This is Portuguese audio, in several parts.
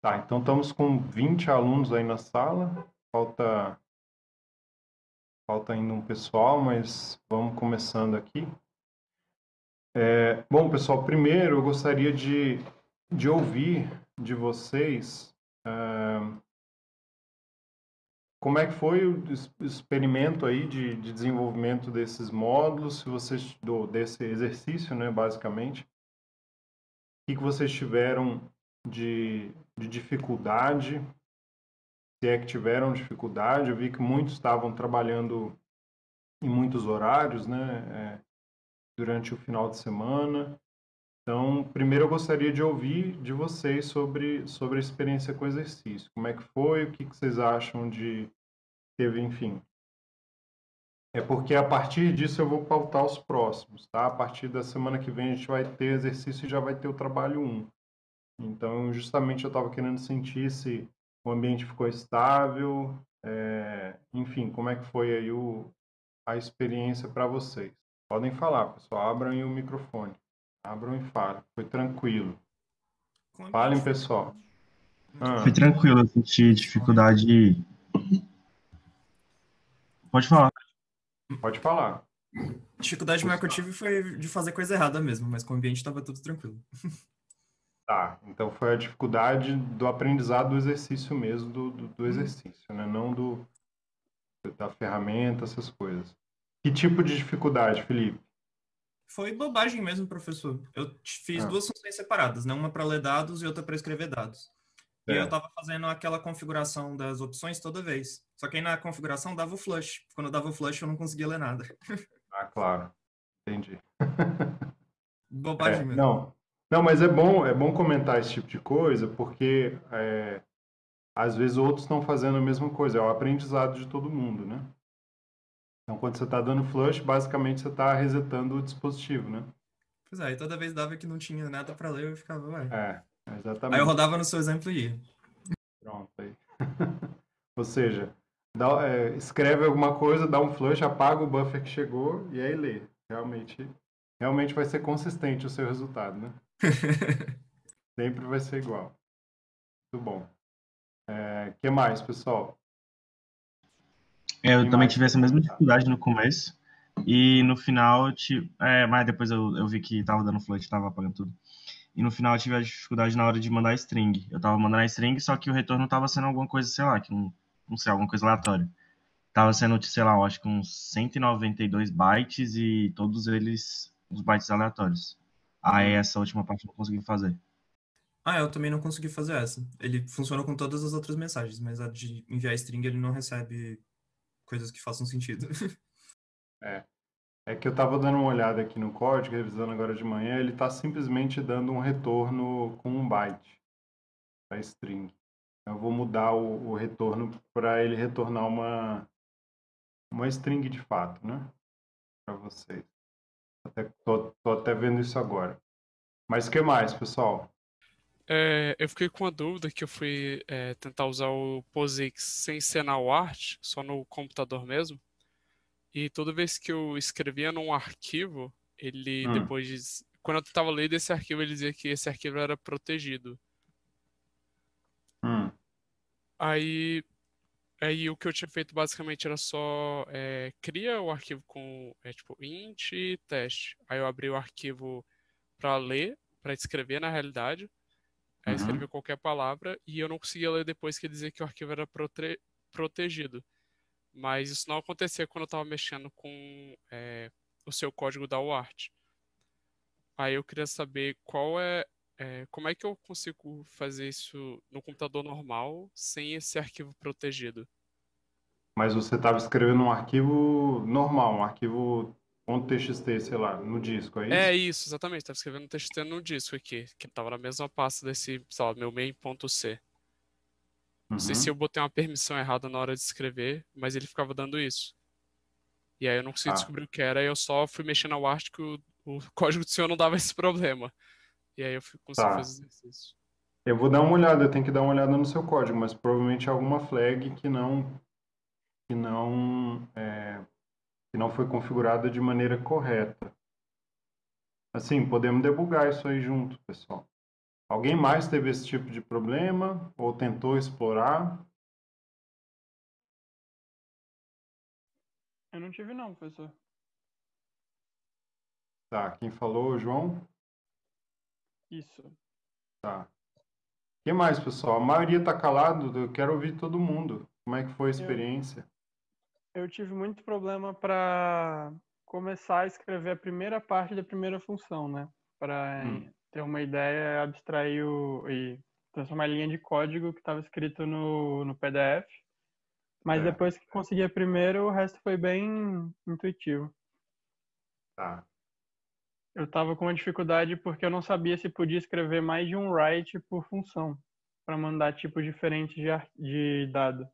Tá, então estamos com 20 alunos aí na sala. Falta ainda um pessoal, mas vamos começando aqui. Bom, pessoal, primeiro eu gostaria de ouvir de vocês como é que foi o experimento aí de desenvolvimento desses módulos, se vocês, desse exercício, né, basicamente. O que vocês tiveram de dificuldade, se é que tiveram dificuldade. Eu vi que muitos estavam trabalhando em muitos horários, né, durante o final de semana. Então, primeiro eu gostaria de ouvir de vocês sobre a experiência com o exercício. Como é que foi? O que vocês acham de teve, enfim. É porque a partir disso eu vou pautar os próximos, tá? A partir da semana que vem a gente vai ter exercício e já vai ter o trabalho um. Então, justamente eu estava querendo sentir se o ambiente ficou estável, enfim, como é que foi aí a experiência para vocês. Podem falar, pessoal, abram aí o microfone. Abram e falem. Foi tranquilo. Com o ambiente Falem, foi pessoal. Foi tranquilo, eu senti dificuldade. Pode falar. Pode falar. dificuldade maior que eu tive foi de fazer coisa errada mesmo, mas com o ambiente tava tudo tranquilo. Tá, então foi a dificuldade do aprendizado do exercício mesmo, do exercício, né? Não da ferramenta, essas coisas. Que tipo de dificuldade, Felipe? Foi bobagem mesmo, professor. Eu fiz Ah, duas funções separadas, né? Uma para ler dados e outra para escrever dados. E eu certo. tava fazendo aquela configuração das opções toda vez. Só que aí na configuração dava o flush. Quando dava o flush eu não conseguia ler nada. Ah, claro. Entendi. Bobagem mesmo. Não. Não, mas é bom comentar esse tipo de coisa, porque às vezes outros estão fazendo a mesma coisa, é o aprendizado de todo mundo, né? Então, quando você está dando flush, basicamente você está resetando o dispositivo, né? Pois é, aí toda vez dava que não tinha nada para ler, eu ficava, ué. É, Aí eu exatamente. rodava no seu exemplo e ia. Pronto aí. Ou seja, escreve alguma coisa, dá um flush, apaga o buffer que chegou e aí lê. Realmente vai ser consistente o seu resultado, né? Sempre vai ser igual. Muito bom. Que mais, pessoal? Eu Quem também mais tive quer essa mesma comentar? dificuldade no começo. E no final, mas depois eu vi que tava dando flush, tava apagando tudo. E no final eu tive a dificuldade na hora de mandar string. Eu tava mandando a string, só que o retorno tava sendo alguma coisa, sei lá, que não sei, alguma coisa aleatória. Tava sendo, sei lá, eu acho que uns 192 bytes e todos eles os bytes aleatórios. Aí Hum. essa última parte eu não consegui fazer. Ah, eu também não consegui fazer essa. Ele funciona com todas as outras mensagens, mas a de enviar string ele não recebe coisas que façam sentido. É. É que eu estava dando uma olhada aqui no código, revisando agora de manhã, ele está simplesmente dando um retorno com um byte para string. Eu vou mudar o retorno para ele retornar uma string de fato, né? Para vocês. Tô até vendo isso agora. Mas o que mais, pessoal? Eu fiquei com uma dúvida que eu fui tentar usar o POSIX sem ser na UART, só no computador mesmo. E toda vez que eu escrevia num arquivo, ele Hum, depois, quando eu tentava ler desse arquivo, ele dizia que esse arquivo era protegido. hum, Aí, aí o que eu tinha feito basicamente era só cria o arquivo com tipo int e teste. Aí eu abri o arquivo para ler, para escrever na realidade. Aí escrevi uhum. qualquer palavra e eu não conseguia ler depois que dizia que o arquivo era protegido. Mas isso não acontecia quando eu estava mexendo com o seu código da UART. Aí eu queria saber como é que eu consigo fazer isso no computador normal sem esse arquivo protegido. Mas você estava escrevendo um arquivo normal, um arquivo .txt, sei lá, no disco, é É isso? isso, exatamente. Estava escrevendo um texto no disco aqui, que estava na mesma pasta desse, sei lá, meu main.c. Não sei se eu Uhum. botei uma permissão errada na hora de escrever, mas ele ficava dando isso. E aí eu não consegui Tá, descobrir o que era, e eu só fui mexer na UART que o código do senhor não dava esse problema. E aí consegui tá. fazer exercício. Eu vou dar uma olhada, eu tenho que dar uma olhada no seu código, mas provavelmente é alguma flag que não, que não foi configurada de maneira correta. Assim, podemos debugar isso aí junto, pessoal. Alguém mais teve esse tipo de problema ou tentou explorar? Eu não tive não, professor. Tá, quem falou, João? Isso. Tá. O que mais, pessoal? A maioria está calado, eu quero ouvir todo mundo. Como é que foi a experiência? Eu tive muito problema para começar a escrever a primeira parte da primeira função, né? Para ter uma ideia, abstrair e transformar em linha de código que estava escrito no PDF. Mas depois que consegui a primeira, o resto foi bem intuitivo. Tá. Eu estava com uma dificuldade porque eu não sabia se podia escrever mais de um write por função, para mandar tipos diferentes de dado.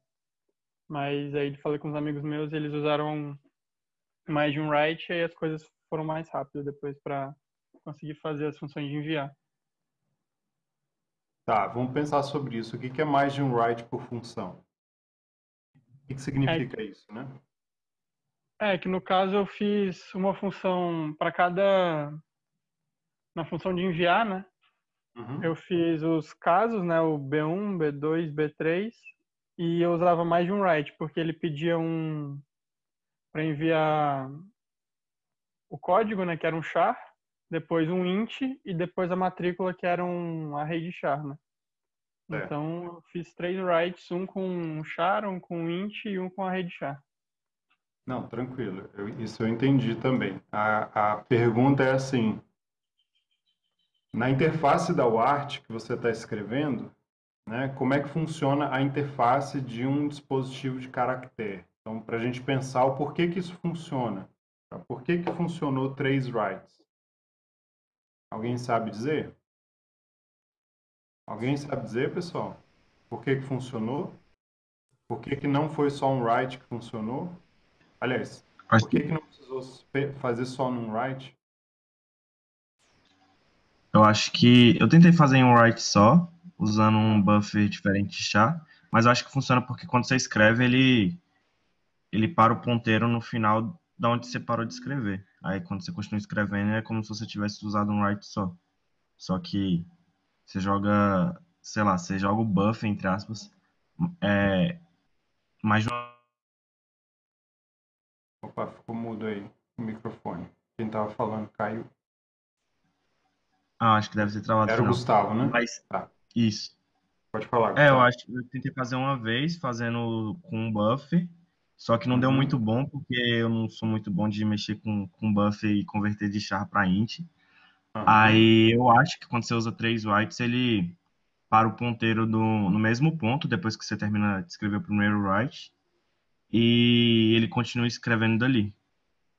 Mas aí falei com os amigos meus, eles usaram mais de um write e aí as coisas foram mais rápidas depois para conseguir fazer as funções de enviar. Tá, vamos pensar sobre isso. O que é mais de um write por função? O que significa isso, né? É que no caso eu fiz uma função para cada... Na função de enviar, né? Eu fiz os casos, né? O B1, B2, B3 e eu usava mais de um write porque ele pedia para enviar o código, né? Que era um char, depois um int e depois a matrícula que era um array de char, né? Então eu fiz 3 writes, um com um char, um com int e um com array de char. Não, tranquilo. Isso eu entendi também. A pergunta é assim, na interface da UART que você está escrevendo, né, como é que funciona a interface de um dispositivo de caractere? Então, para a gente pensar o porquê que isso funciona. Tá? Por que funcionou 3 writes? Alguém sabe dizer? Alguém sabe dizer, pessoal? Por que funcionou? Por que não foi só um write que funcionou? Aliás, por que não precisou fazer só num write? Eu acho que eu tentei fazer em um write só, usando um buffer diferente de char, mas eu acho que funciona porque quando você escreve, ele para o ponteiro no final da onde você parou de escrever. Aí quando você continua escrevendo, é como se você tivesse usado um write só. Só que você joga, sei lá, você joga o buffer, entre aspas, mais de uma... Opa, ficou mudo aí o microfone. Quem estava falando caiu. Ah, acho que deve ter travado o Era o final. Gustavo, né? Mas, Tá, isso. pode falar, É, eu Gustavo. acho que eu tentei fazer uma vez, fazendo com um buffer, só que não deu muito bom, porque eu não sou muito bom de mexer com buffer e converter de char para int. Aí eu acho que quando você usa 3 writes, ele para o ponteiro no mesmo ponto, depois que você termina de escrever o primeiro write, e ele continua escrevendo dali.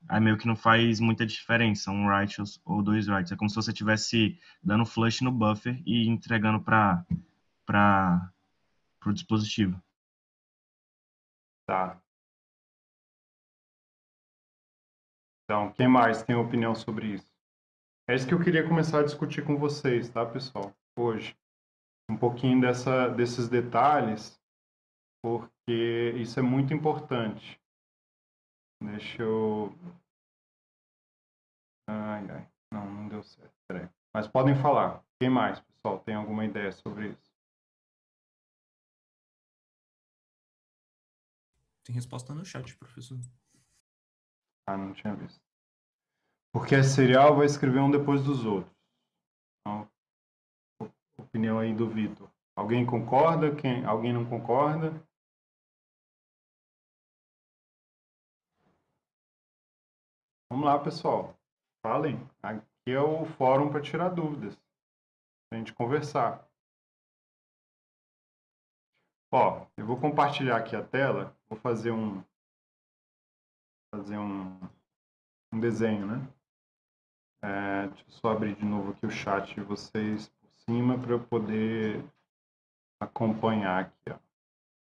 Aí meio que não faz muita diferença, um write ou 2 writes. É como se você estivesse dando flush no buffer e entregando para o dispositivo. Tá. Então, quem mais tem opinião sobre isso? É isso que eu queria começar a discutir com vocês, tá, pessoal? Hoje. Um pouquinho desses detalhes, porque isso é muito importante. Deixa eu... Ai, ai. Não deu certo. Peraí. Mas podem falar. Quem mais, pessoal? Tem alguma ideia sobre isso? Tem resposta no chat, professor. Ah, não tinha visto. Porque é serial, vai escrever um depois dos outros. Então, opinião aí do Vitor. Alguém concorda? Alguém não concorda? Vamos lá, pessoal. Falem. Aqui é o fórum para tirar dúvidas. Para a gente conversar. Ó, eu vou compartilhar aqui a tela. Vou fazer um desenho, né? Deixa eu só abrir de novo aqui o chat de vocês por cima para eu poder acompanhar aqui,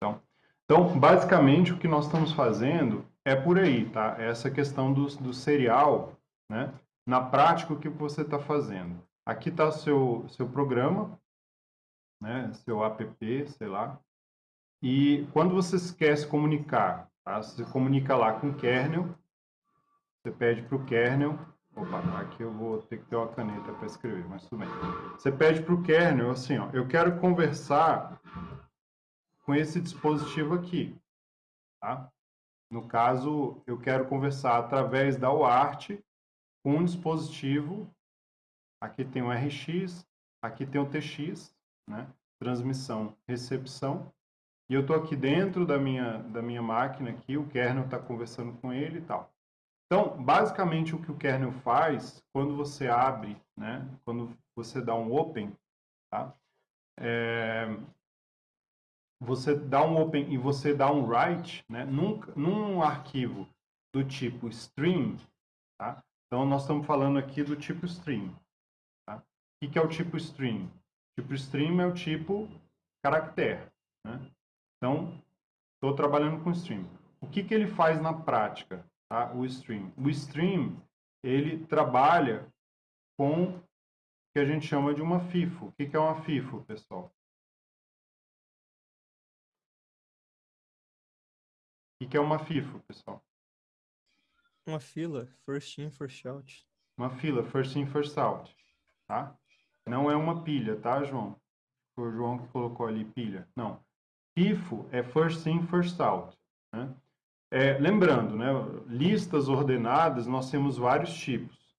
ó. Então, basicamente, o que nós estamos fazendo é por aí, tá? Essa questão do serial, né? Na prática, o que você está fazendo? Aqui está o seu programa, né? Seu app, sei lá. E quando você quer se comunicar, tá? Você comunica lá com o kernel, você pede para o kernel Opa, aqui eu vou ter que ter uma caneta para escrever, mas tudo bem. Você pede para o kernel assim, ó, eu quero conversar com esse dispositivo aqui, tá? No caso, eu quero conversar através da UART com um dispositivo. Aqui tem o RX, aqui tem o TX, né? Transmissão, recepção. E eu estou aqui dentro da minha máquina, aqui, o kernel está conversando com ele e tal. Então, basicamente, o que o kernel faz, quando você abre, né? Quando você dá um open, tá? Você dá um open e você dá um write, né? Num arquivo do tipo stream, tá? Então, nós estamos falando aqui do tipo stream. Tá? O que é o tipo stream? O tipo stream é o tipo caractere, né? Então, estou trabalhando com stream. O que ele faz na prática, tá? O stream, ele trabalha com o que a gente chama de uma FIFO. O que é uma FIFO, pessoal? O que é uma FIFO, pessoal? Uma fila, first in, first out. Uma fila, first in, first out, tá? Não é uma pilha, tá, João? Foi o João que colocou ali pilha. Não. FIFO é first in, first out, né? Lembrando, né, listas ordenadas, nós temos vários tipos.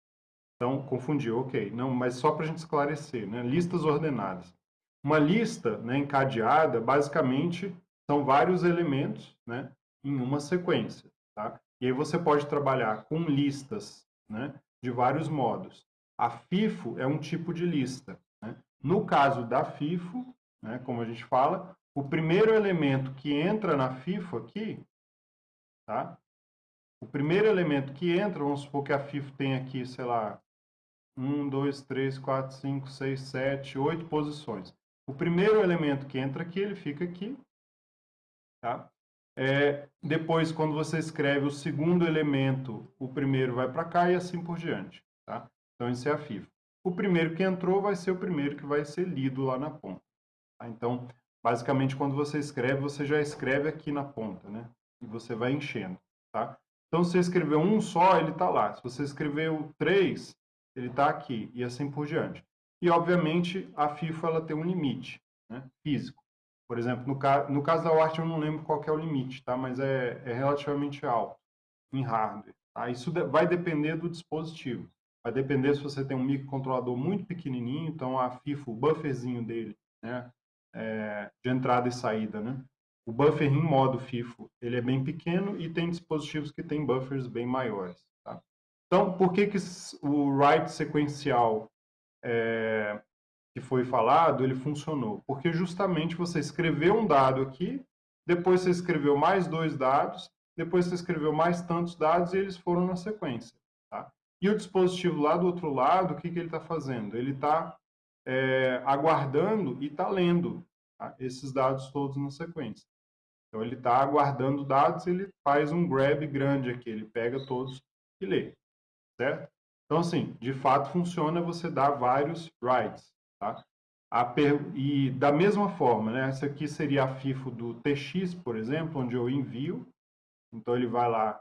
Então, confundiu, ok. Não, mas só para a gente esclarecer, né, listas ordenadas. Uma lista, né, encadeada, basicamente, são vários elementos, né, em uma sequência, tá? E aí você pode trabalhar com listas, né, de vários modos. A FIFO é um tipo de lista, né? No caso da FIFO, né, como a gente fala, o primeiro elemento que entra na FIFO aqui, tá? O primeiro elemento que entra, vamos supor que a FIFO tem aqui, sei lá, 1, 2, 3, 4, 5, 6, 7, 8 posições. O primeiro elemento que entra aqui, ele fica aqui, tá? Depois, quando você escreve o segundo elemento, o primeiro vai para cá e assim por diante, tá? Então, isso é a FIFO. O primeiro que entrou vai ser o primeiro que vai ser lido lá na ponta, tá? Então, basicamente, quando você escreve, você já escreve aqui na ponta, né? E você vai enchendo, tá? Então, se você escreveu um só, ele está lá. Se você escreveu 3, ele está aqui, e assim por diante. E, obviamente, a FIFO ela tem um limite, né, físico. Por exemplo, no caso da UART, eu não lembro qual que é o limite, tá? Mas é relativamente alto em hardware. Tá? Isso vai depender do dispositivo. Vai depender se você tem um microcontrolador muito pequenininho, então a FIFO, o bufferzinho dele, né, de entrada e saída, né? O buffer em modo FIFO, ele é bem pequeno e tem dispositivos que têm buffers bem maiores. Tá? Então, por que o write sequencial que foi falado, ele funcionou? Porque justamente você escreveu um dado aqui, depois você escreveu mais 2 dados, depois você escreveu mais tantos dados e eles foram na sequência. Tá? E o dispositivo lá do outro lado, o que ele está fazendo? Ele está aguardando e está lendo, tá, esses dados todos na sequência. Então, ele está aguardando dados, ele faz um grab grande aqui, ele pega todos e lê, certo? Então, assim, de fato funciona você dar vários writes, tá? E da mesma forma, né, essa aqui seria a FIFO do TX, por exemplo, onde eu envio, então ele vai lá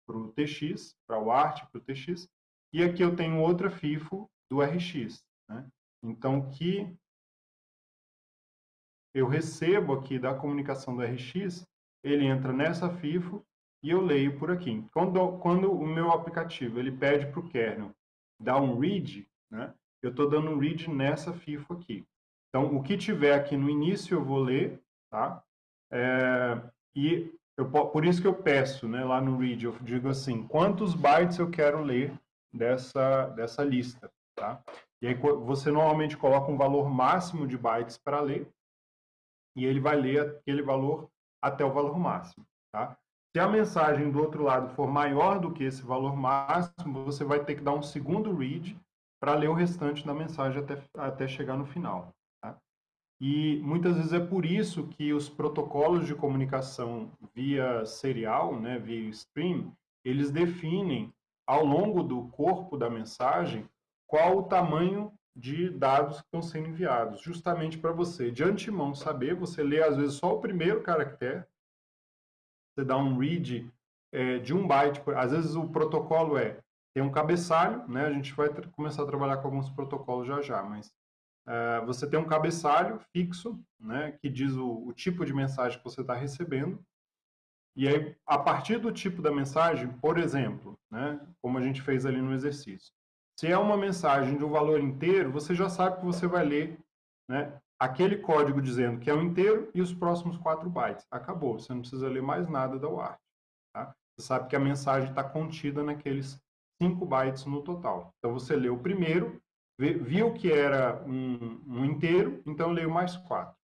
para o TX, para o ART, para o TX, e aqui eu tenho outra FIFO do RX, né? Então, que eu recebo aqui da comunicação do RX, ele entra nessa FIFO e eu leio por aqui. Quando o meu aplicativo ele pede para o kernel dar um read, né, eu estou dando um read nessa FIFO aqui. Então, o que tiver aqui no início eu vou ler, tá? Por isso que eu peço, né, lá no read, eu digo assim, quantos bytes eu quero ler dessa lista, tá? E aí você normalmente coloca um valor máximo de bytes para ler, e ele vai ler aquele valor até o valor máximo, tá? Se a mensagem do outro lado for maior do que esse valor máximo, você vai ter que dar um segundo read para ler o restante da mensagem até chegar no final, tá? E muitas vezes é por isso que os protocolos de comunicação via serial, né, via stream, eles definem ao longo do corpo da mensagem qual o tamanho de dados que estão sendo enviados, justamente para você, de antemão, saber. Você lê, às vezes, só o primeiro caractere, você dá um read de 1 byte, às vezes o protocolo tem um cabeçalho, né? A gente vai começar a trabalhar com alguns protocolos já, mas você tem um cabeçalho fixo, né? Que diz o tipo de mensagem que você está recebendo. E aí, a partir do tipo da mensagem, por exemplo, né? Como a gente fez ali no exercício. Se é uma mensagem de um valor inteiro, você já sabe que você vai ler, né, aquele código dizendo que é um inteiro e os próximos 4 bytes. Acabou, você não precisa ler mais nada da UART. Tá? Você sabe que a mensagem está contida naqueles 5 bytes no total. Então, você leu o primeiro, viu que era um inteiro, então leu mais 4.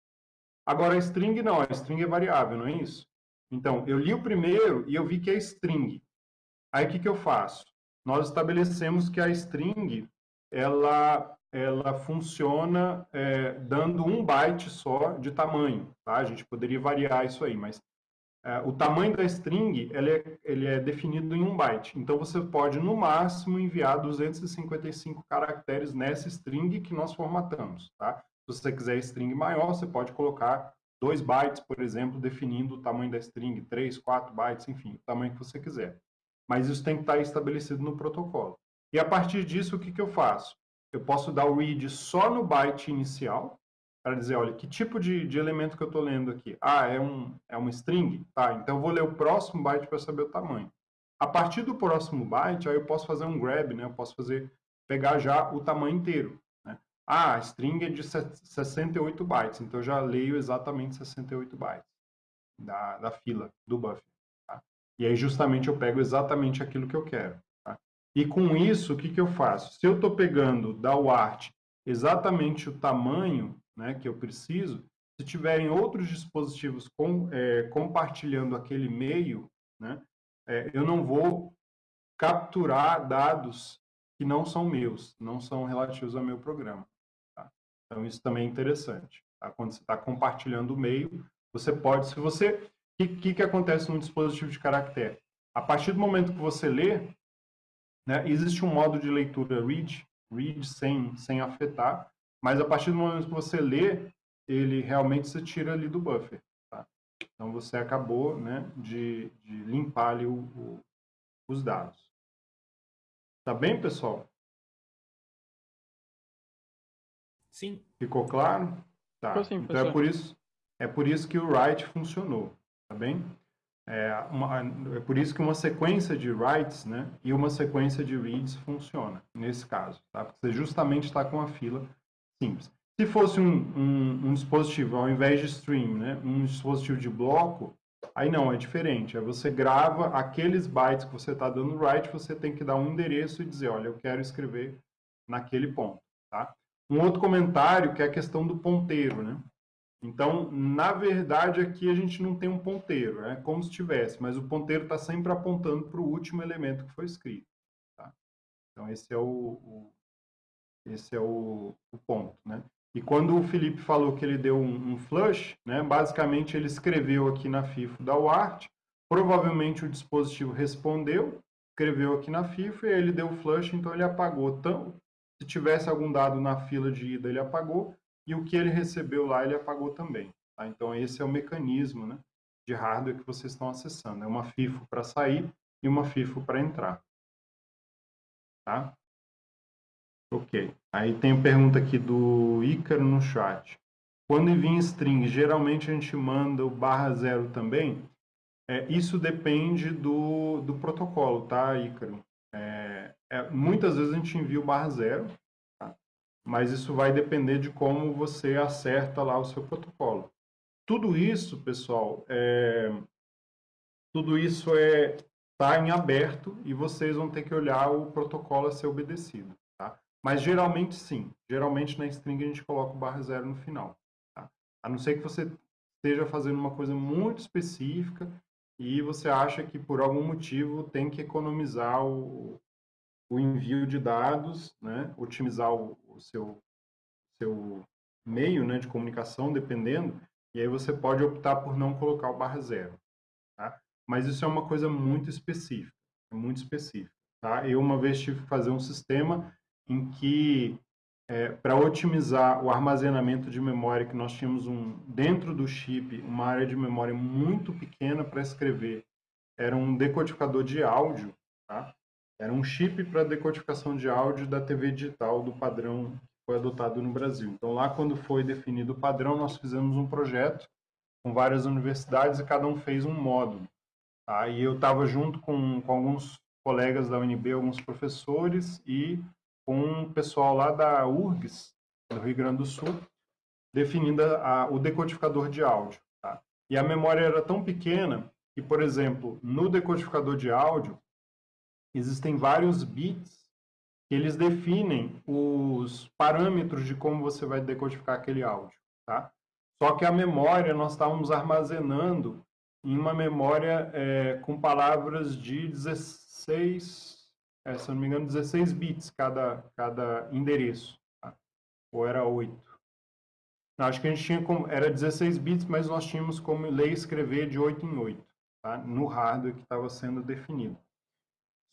Agora, a string não, a string é variável, não é isso? Então, eu li o primeiro e eu vi que é string. Aí, o que eu faço? Nós estabelecemos que a string, ela funciona dando 1 byte só de tamanho. Tá? A gente poderia variar isso aí, mas o tamanho da string ele é definido em 1 byte. Então, você pode, no máximo, enviar 255 caracteres nessa string que nós formatamos. Tá? Se você quiser string maior, você pode colocar 2 bytes, por exemplo, definindo o tamanho da string, 3, 4 bytes, enfim, o tamanho que você quiser. Mas isso tem que estar estabelecido no protocolo. E a partir disso, o que eu faço? Eu posso dar o read só no byte inicial, para dizer, olha, que tipo de elemento que eu estou lendo aqui? Ah, é uma string? Tá, então eu vou ler o próximo byte para saber o tamanho. A partir do próximo byte, aí eu posso fazer um grab, né? Eu posso pegar já o tamanho inteiro. Né? Ah, a string é de 68 bytes, então eu já leio exatamente 68 bytes da fila, do buffer. Tá? E aí justamente eu pego exatamente aquilo que eu quero. Tá? E com isso, o que eu faço? Se eu estou pegando da UART exatamente o tamanho, né, que eu preciso, se tiverem outros dispositivos compartilhando aquele meio, né, eu não vou capturar dados que não são meus, não são relativos ao meu programa. Tá? Então, isso também é interessante. Tá? Quando você está compartilhando o meio, você pode, se você... O que acontece no dispositivo de caractere? A partir do momento que você lê, né, existe um modo de leitura read sem afetar, mas a partir do momento que você lê, ele realmente se tira ali do buffer. Tá? Então, você acabou, né, de limpar ali os dados. Tá bem, pessoal? Sim. Ficou claro? Tá. Sim, então é por isso que o write funcionou, tá bem? É por isso que uma sequência de writes, né, e uma sequência de reads funciona nesse caso, tá? Porque você justamente está com a fila simples. Se fosse um dispositivo, ao invés de stream, né, um dispositivo de bloco, aí não, é diferente. Aí você grava aqueles bytes que você está dando write, você tem que dar um endereço e dizer, olha, eu quero escrever naquele ponto, tá? Um outro comentário que é a questão do ponteiro, né? Então, na verdade, aqui a gente não tem um ponteiro, é como se tivesse, mas o ponteiro está sempre apontando para o último elemento que foi escrito. Tá? Então, esse é o ponto, né? E quando o Felipe falou que ele deu um flush, né, basicamente ele escreveu aqui na FIFO da UART, provavelmente o dispositivo respondeu, escreveu aqui na FIFO e ele deu o flush, então ele apagou. Então, se tivesse algum dado na fila de ida, ele apagou, e o que ele recebeu lá, ele apagou também. Tá? Então, esse é o mecanismo, né, de hardware que vocês estão acessando. É uma FIFO para sair e uma FIFO para entrar. Tá? Ok. Aí tem pergunta aqui do Ícaro no chat. Quando envia em string, geralmente a gente manda o /0 também? Isso depende do protocolo, tá, Ícaro? Muitas vezes a gente envia o /0, tá? Mas isso vai depender de como você acerta lá o seu protocolo. Tudo isso, pessoal, tudo isso está em aberto e vocês vão ter que olhar o protocolo a ser obedecido. Tá? Mas geralmente sim. Geralmente na string a gente coloca o /0 no final. Tá? A não ser que você esteja fazendo uma coisa muito específica e você acha que por algum motivo tem que economizar o envio de dados, né? Otimizar o seu meio, né, de comunicação, dependendo, e aí você pode optar por não colocar o /0. Tá? Mas isso é uma coisa muito específica, muito específica. Tá? Eu uma vez tive que fazer um sistema em que, para otimizar o armazenamento de memória, que nós tínhamos dentro do chip, uma área de memória muito pequena para escrever, era um decodificador de áudio, tá? Era um chip para decodificação de áudio da TV digital do padrão que foi adotado no Brasil. Então, lá quando foi definido o padrão, nós fizemos um projeto com várias universidades e cada um fez um módulo. Tá? E eu estava junto com alguns colegas da UNB, alguns professores e com o pessoal lá da URGS, do Rio Grande do Sul, definindo o decodificador de áudio. Tá? E a memória era tão pequena que, por exemplo, no decodificador de áudio, existem vários bits que eles definem os parâmetros de como você vai decodificar aquele áudio. Tá? Só que a memória, nós estávamos armazenando em uma memória com palavras de 16, se eu não me engano, 16 bits cada endereço. Tá? Ou era 8. Acho que a gente tinha era 16 bits, mas nós tínhamos como ler e escrever de 8 em 8, tá? No hardware que estava sendo definido.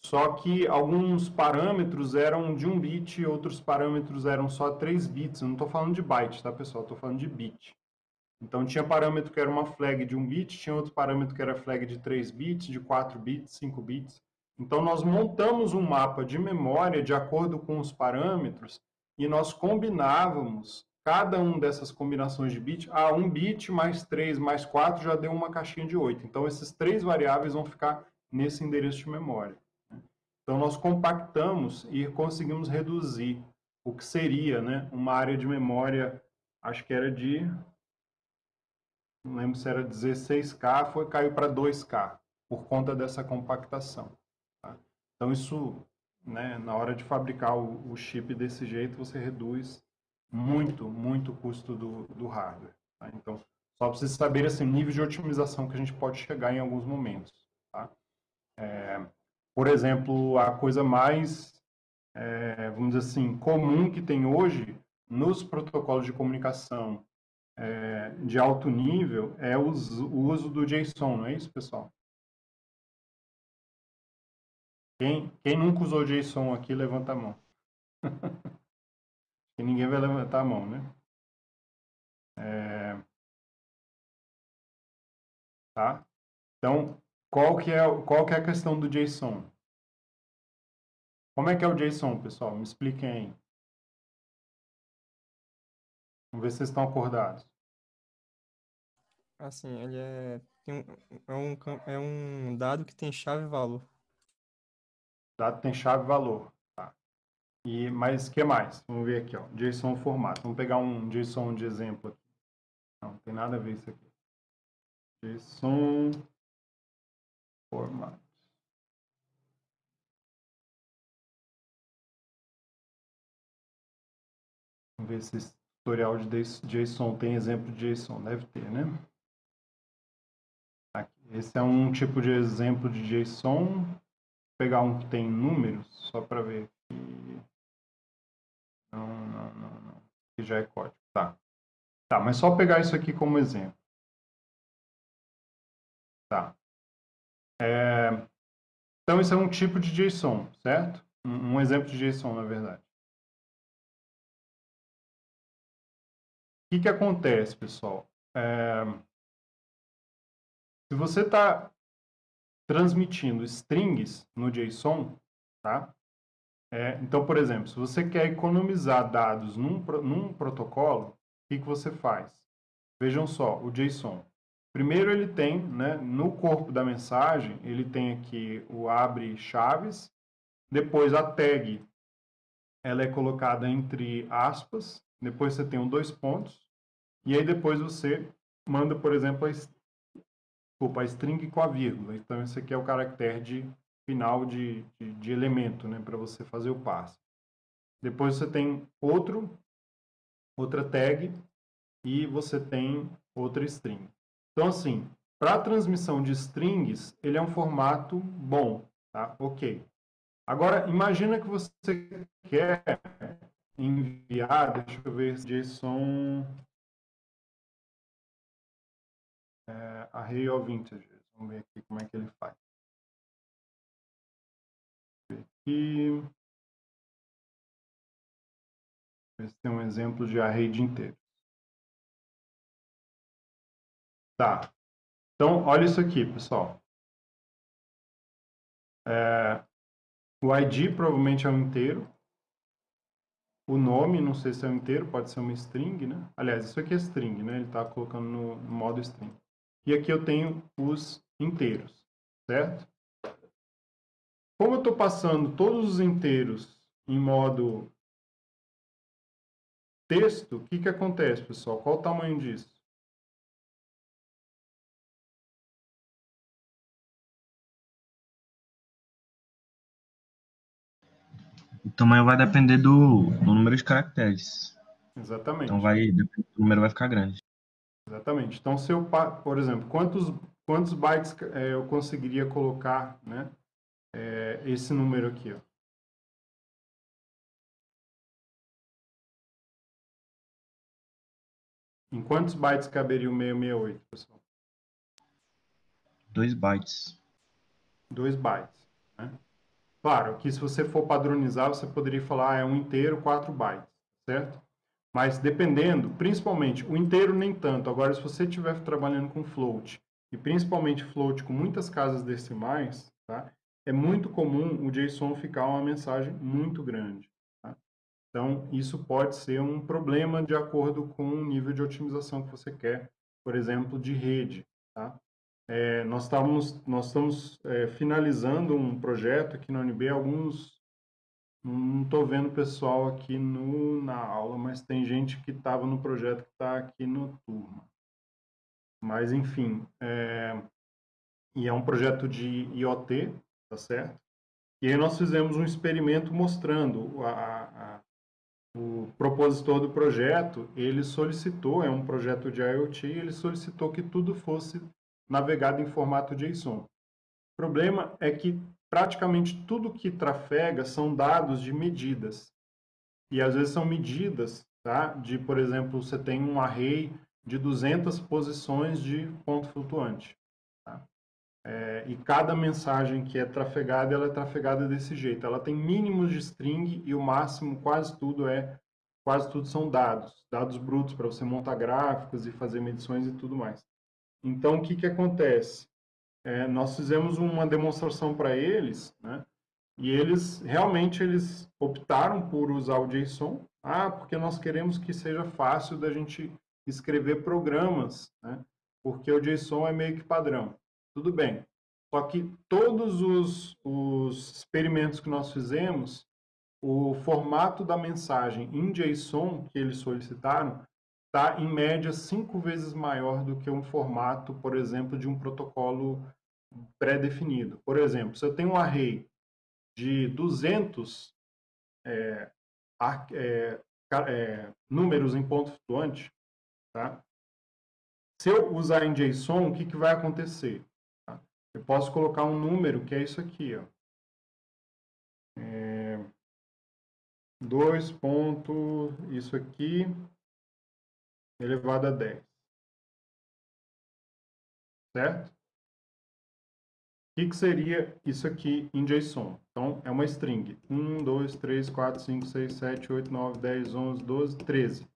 Só que alguns parâmetros eram de 1 bit, outros parâmetros eram só 3 bits. Eu não estou falando de byte, tá, pessoal? Estou falando de bit. Então, tinha parâmetro que era uma flag de 1 bit, tinha outro parâmetro que era flag de 3 bits, de 4 bits, 5 bits. Então, nós montamos um mapa de memória de acordo com os parâmetros e nós combinávamos cada uma dessas combinações de bit. 1 bit mais 3 mais 4 já deu uma caixinha de 8. Então, esses 3 variáveis vão ficar nesse endereço de memória. Então, nós compactamos e conseguimos reduzir o que seria, né, uma área de memória, acho que era de... não lembro se era 16K, caiu para 2K, por conta dessa compactação. Tá? Então, isso, né, na hora de fabricar o chip desse jeito, você reduz muito o custo do hardware. Tá? Então, só para vocês saberem assim, o nível de otimização que a gente pode chegar em alguns momentos. Tá? Por exemplo, a coisa mais, vamos dizer assim, comum que tem hoje nos protocolos de comunicação de alto nível é o uso do JSON, não é isso, pessoal? Quem nunca usou JSON aqui, levanta a mão. E ninguém vai levantar a mão, né? Tá? Então, qual que é a questão do JSON? Como é que é o JSON, pessoal? Me expliquem aí. Vamos ver se vocês estão acordados. Assim, ele é um dado que tem chave e valor. Dado tem chave e valor. Tá? Mas o que mais? Vamos ver aqui, ó. JSON formato. Vamos pegar um JSON de exemplo aqui. Não tem nada a ver isso aqui. JSON formato. Vamos ver se esse tutorial de JSON tem exemplo de JSON. Deve ter, né? Aqui. Esse é um tipo de exemplo de JSON. Vou pegar um que tem números, só para ver aqui. Não. Aqui já é código. Tá, mas só pegar isso aqui como exemplo. Tá. Então, isso é um tipo de JSON, certo? Um exemplo de JSON, na verdade. O que acontece, pessoal? Se você está transmitindo strings no JSON, tá? Então, por exemplo, se você quer economizar dados num protocolo, o que você faz? Vejam só, o JSON. Primeiro ele tem, né, no corpo da mensagem, ele tem aqui o abre chaves, depois a tag, ela é colocada entre aspas, depois você tem 2 pontos, e aí depois você manda, por exemplo, a string com a vírgula. Então, esse aqui é o caractere final de elemento, né, para você fazer o passe. Depois você tem outra tag e você tem outra string. Então, assim, para a transmissão de strings, ele é um formato bom, tá? Ok. Agora, imagina que você quer enviar, deixa eu ver, JSON array of integers. Vamos ver aqui como é que ele faz. Aqui. Esse tem um exemplo de array de inteiros. Tá. Então, olha isso aqui, pessoal. O ID provavelmente é um inteiro. O nome, não sei se é um inteiro, pode ser uma string, né? Aliás, isso aqui é string, né? Ele está colocando no modo string. E aqui eu tenho os inteiros, certo? Como eu estou passando todos os inteiros em modo texto, o que acontece, pessoal? Qual o tamanho disso? O tamanho vai depender do número de caracteres. Exatamente. Então o número vai ficar grande. Exatamente. Então, se eu, por exemplo, quantos bytes eu conseguiria colocar, né, esse número aqui, ó? Em quantos bytes caberia o 668, pessoal? 2 bytes. 2 bytes, né? Claro, que se você for padronizar, você poderia falar, é um inteiro, 4 bytes, certo? Mas dependendo, principalmente, o inteiro nem tanto. Agora, se você estiver trabalhando com float, e principalmente float com muitas casas decimais, tá? É muito comum o JSON ficar uma mensagem muito grande. Tá? Então, isso pode ser um problema de acordo com o nível de otimização que você quer, por exemplo, de rede. Tá? Nós estamos finalizando um projeto aqui na UNB, não estou vendo o pessoal aqui na aula, mas tem gente que estava no projeto que está aqui no turma. Mas, enfim, e é um projeto de IoT, tá certo? E aí nós fizemos um experimento mostrando o propositor do projeto, ele solicitou, é um projeto de IoT, ele solicitou que tudo fosse navegado em formato JSON. O problema é que praticamente tudo que trafega são dados de medidas. E às vezes são medidas, tá? De, por exemplo, você tem um array de 200 posições de ponto flutuante. Tá? E cada mensagem que é trafegada, ela é trafegada desse jeito. Ela tem mínimos de string e o máximo, quase tudo são dados brutos para você montar gráficos e fazer medições e tudo mais. Então, o que acontece? Nós fizemos uma demonstração para eles, né? E eles optaram por usar o JSON, porque nós queremos que seja fácil da gente escrever programas, né? Porque o JSON é meio que padrão. Tudo bem. Só que todos os experimentos que nós fizemos, o formato da mensagem em JSON que eles solicitaram está, em média, 5 vezes maior do que um formato, por exemplo, de um protocolo pré-definido. Por exemplo, se eu tenho um array de 200 números em ponto flutuante, tá? Se eu usar em JSON, o que vai acontecer? Tá? Eu posso colocar um número que é isso aqui, ó. 2 ponto, isso aqui, elevado a 10. Certo? O que seria isso aqui em JSON? Então, é uma string. 1, 2, 3, 4, 5, 6, 7, 8, 9, 10, 11, 12, 13.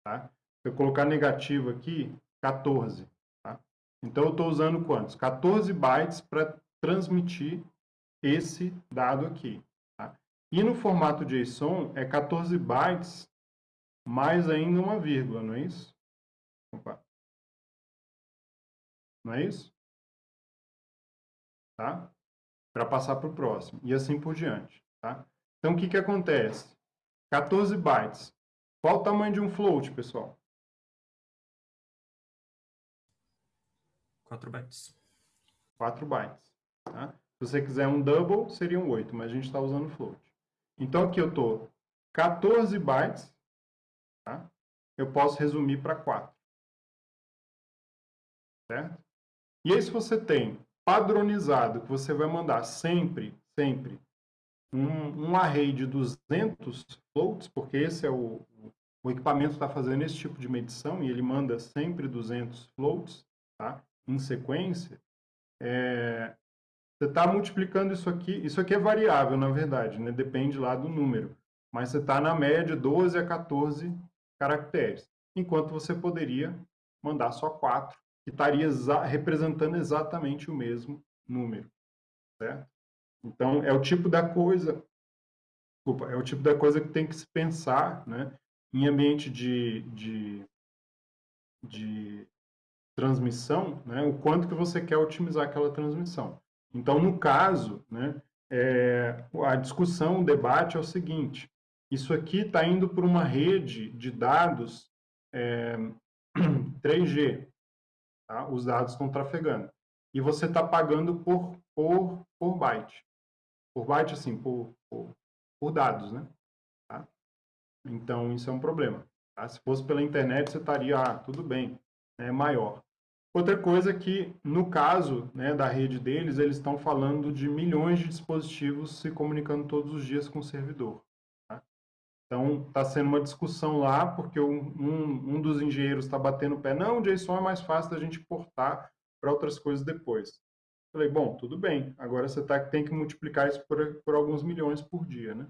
Tá? Se eu colocar negativo aqui, 14. Tá? Então, eu estou usando quantos? 14 bytes para transmitir esse dado aqui. Tá? E no formato JSON, é 14 bytes mais ainda uma vírgula, não é isso? Opa. Não é isso? Tá? Para passar para o próximo. E assim por diante. Tá? Então, o que acontece? 14 bytes. Qual o tamanho de um float, pessoal? 4 bytes. 4 bytes. Tá? Se você quiser um double, seriam 8, mas a gente está usando float. Então, aqui eu estou 14 bytes. Tá? Eu posso resumir para 4. Certo? E aí, se você tem padronizado, que você vai mandar sempre um array de 200 floats, porque esse é o equipamento está fazendo esse tipo de medição e ele manda sempre 200 floats, tá? Em sequência, você está multiplicando isso aqui é variável, na verdade, né? Depende lá do número, mas você está na média 12 a 14 caracteres, enquanto você poderia mandar só 4, que estaria representando exatamente o mesmo número, certo? Então, é o tipo da coisa, desculpa, é o tipo da coisa que tem que se pensar, né, em ambiente de transmissão, né, o quanto que você quer otimizar aquela transmissão. Então, no caso, né, a discussão, o debate é o seguinte: isso aqui está indo por uma rede de dados 3G, tá? Os dados estão trafegando. E você está pagando por byte. Por byte, assim, por dados, né? Tá? Então, isso é um problema. Tá? Se fosse pela internet, você estaria, tudo bem, é maior. Outra coisa é que, no caso, né, da rede deles, eles estão falando de milhões de dispositivos se comunicando todos os dias com o servidor. Tá? Então, está sendo uma discussão lá, porque um dos engenheiros está batendo o pé. Não, o JSON é mais fácil da gente portar para outras coisas depois. Falei, bom, tudo bem. Agora você tem que multiplicar isso por alguns milhões por dia, né?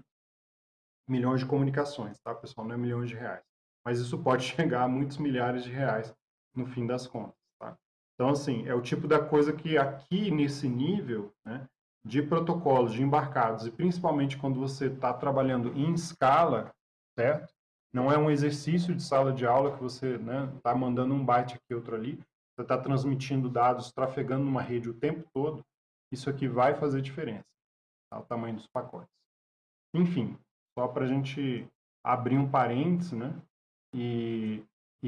Milhões de comunicações, tá, pessoal? Não é milhões de reais. Mas isso pode chegar a muitos milhares de reais no fim das contas, tá? Então, assim, é o tipo da coisa que aqui nesse nível, né, de protocolos, de embarcados, e principalmente quando você está trabalhando em escala, certo? Não é um exercício de sala de aula que você está mandando um byte aqui, outro ali. Você está transmitindo dados, trafegando numa rede o tempo todo. Isso aqui vai fazer diferença, tá? O tamanho dos pacotes. Enfim, só para a gente abrir um parênteses, né? E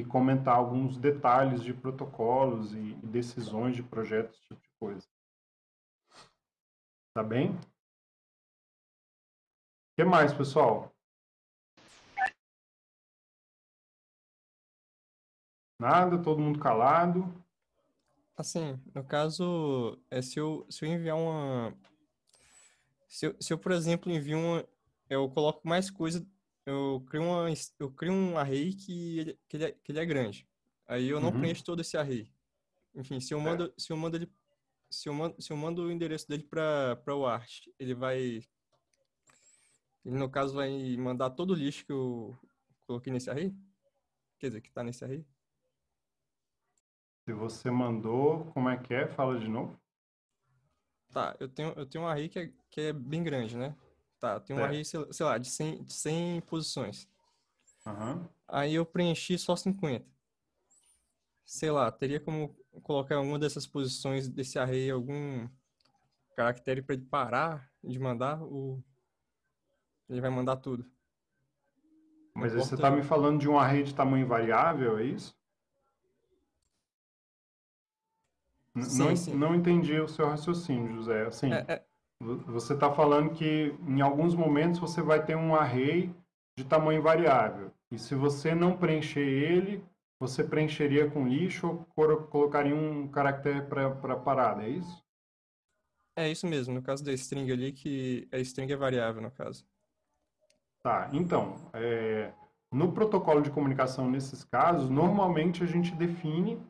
comentar alguns detalhes de protocolos e decisões de projetos, esse tipo de coisa. Tá bem? O que mais, pessoal? Nada? Todo mundo calado? Assim, no caso, se eu enviar uma. Se eu, por exemplo, envio uma. Eu coloco mais coisa. Eu crio um array que ele é grande. Aí eu não Uhum. preencho todo esse array. Enfim, se eu Certo. mando, se eu mando ele, se eu mando o endereço dele para o Art, ele no caso vai mandar todo o lixo que eu coloquei nesse array? Quer dizer, que tá nesse array? Se você mandou, como é que é? Fala de novo. Tá, eu tenho um array que é bem grande, né? Tá, eu tenho um array, Certo. sei lá, de 100 posições. Uhum. Aí eu preenchi só 50. Sei lá, teria como colocar em alguma dessas posições desse array algum caractere para ele parar de mandar, ou ele vai mandar tudo? Não Mas aí você importa. está me falando de um array de tamanho variável, é isso? Não, Sim, sim. não entendi o seu raciocínio, José. É, Assim, é, você está falando que em alguns momentos você vai ter um array de tamanho variável. E se você não preencher ele, você preencheria com lixo ou colocaria um caractere para parada, é isso? é isso mesmo, no caso da string ali, que a string é variável, no caso. Tá, então, no protocolo de comunicação, nesses casos, normalmente a gente define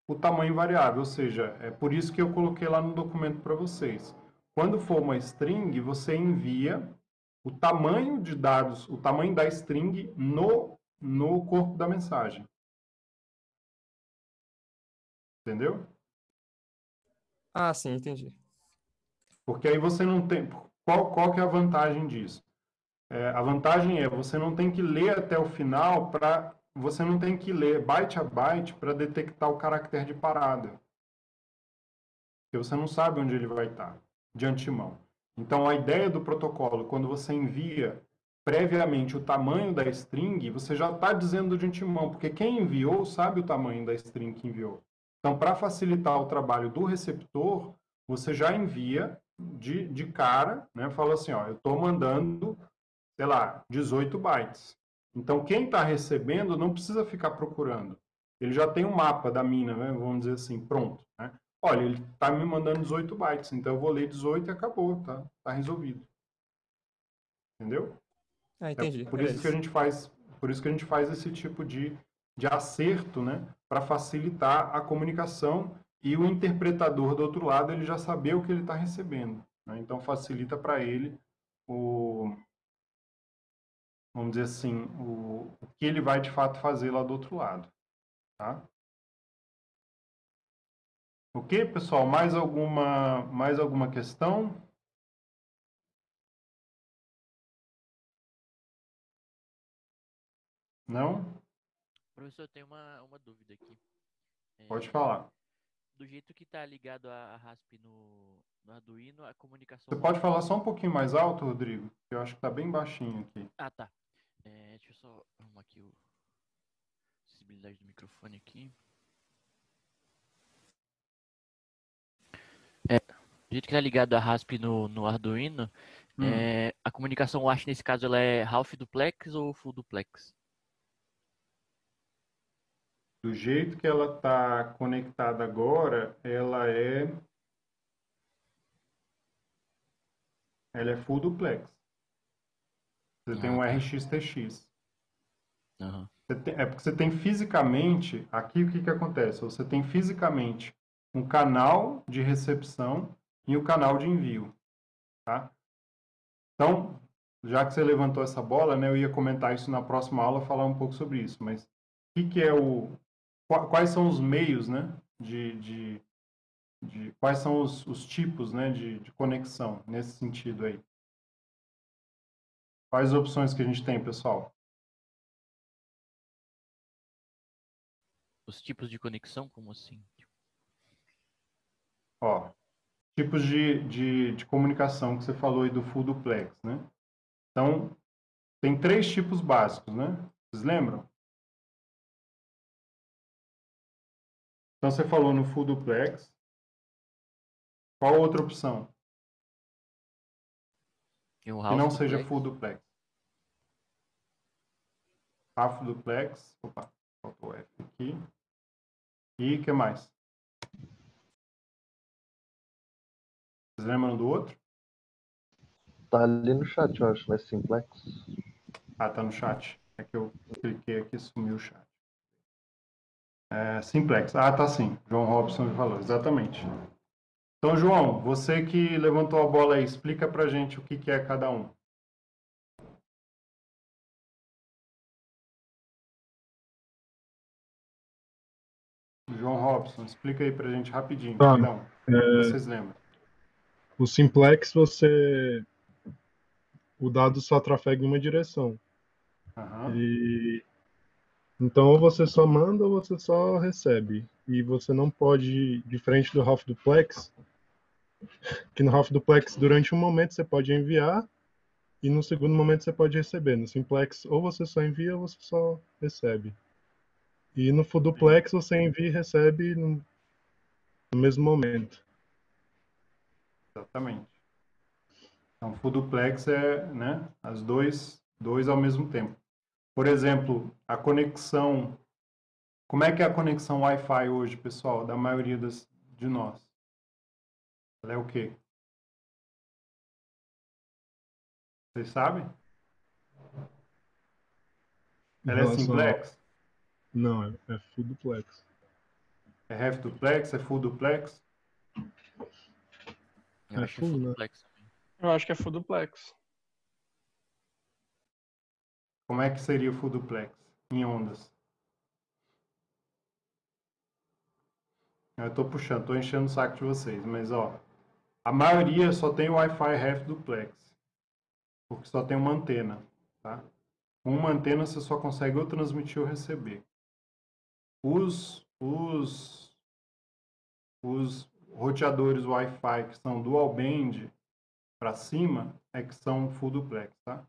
o tamanho variável, ou seja, é por isso que eu coloquei lá no documento para vocês. Quando for uma string, você envia o tamanho de dados, o tamanho da string no corpo da mensagem. Entendeu? Ah, sim, entendi. Porque aí você não tem. Qual que é a vantagem disso? A vantagem é você não tem que ler até o final para. Você não tem que ler byte a byte para detectar o caractere de parada. Porque você não sabe onde ele vai estar de antemão. Então, a ideia do protocolo, quando você envia previamente o tamanho da string, você já está dizendo de antemão, porque quem enviou sabe o tamanho da string que enviou. Então, para facilitar o trabalho do receptor, você já envia de cara, né? Fala assim, ó, eu estou mandando, sei lá, 18 bytes. Então, quem está recebendo não precisa ficar procurando. Ele já tem um mapa da mina, né? Vamos dizer assim, pronto. Né? Olha, ele está me mandando 18 bytes, então eu vou ler 18 e acabou, tá resolvido. Entendeu? Ah, É entendi. por Era isso que a isso. gente faz, por isso que a gente faz esse tipo de acerto, né? Para facilitar a comunicação e o interpretador do outro lado ele já saber o que ele está recebendo. Né? Então facilita para ele o, vamos dizer assim, o que ele vai de fato fazer lá do outro lado. Tá? Ok, pessoal? Mais alguma questão? Não? Professor, eu tenho uma dúvida aqui. Pode É, falar. do jeito que está ligado a RASP no Arduino, a comunicação Você pode falar Wi-Fi. só um pouquinho mais alto, Rodrigo? Que eu acho que está bem baixinho aqui. Ah, tá. Deixa eu só arrumar aqui a acessibilidade do microfone aqui. Do jeito que está ligado a RASP no Arduino, a comunicação WASH nesse caso ela é half duplex ou full duplex? Do jeito que ela está conectada agora, ela é full duplex. Você tem um tá. RX-TX. Aham. É porque você tem fisicamente, aqui o que acontece? Você tem fisicamente um canal de recepção e o canal de envio, tá? Então, já que você levantou essa bola, né, eu ia comentar isso na próxima aula, falar um pouco sobre isso, mas que é quais são os meios, né, quais são os tipos, né, de conexão nesse sentido aí? Quais opções que a gente tem, pessoal? Os tipos de conexão, como assim? Ó, tipos de comunicação que você falou aí do full duplex, né? Então, tem 3 tipos básicos, né? Vocês lembram? Então, você falou no full duplex. Qual outra opção? E um Que half não duplex? seja full duplex. Half duplex. Opa, faltou F aqui. E o que mais? Vocês lembram do outro? Tá ali no chat, eu acho, né? Simplex. Ah, tá no chat. É que eu cliquei aqui e sumiu o chat. Simplex. Ah, tá sim. João Robson falou, exatamente. Então, João, você que levantou a bola aí, explica pra gente o que é cada um. João Robson, explica aí pra gente rapidinho, Tá. cada um. O que vocês lembram? O simplex, o dado só trafega em uma direção. Aham. Então, ou você só manda ou você só recebe. E você não pode, diferente do half duplex, que no half duplex, durante um momento você pode enviar e no segundo momento você pode receber. No simplex, ou você só envia ou você só recebe. E no full duplex, você envia e recebe no mesmo momento. Exatamente. Então, full duplex é, né, as dois ao mesmo tempo. Por exemplo, a conexão. Como é que é a conexão Wi-Fi hoje, pessoal, da maioria de nós? Ela é o quê? Vocês sabem? Ela é simplex? Não, é full duplex. É half duplex? É full duplex? Eu acho que é full duplex também. Eu acho que é full duplex. Como é que seria o full duplex em ondas? Eu estou puxando, estou enchendo o saco de vocês, mas ó, a maioria só tem o Wi-Fi half duplex, porque só tem uma antena, tá? Com uma antena você só consegue ou transmitir ou receber. Os roteadores Wi-Fi que são dual band para cima é que são full duplex, tá?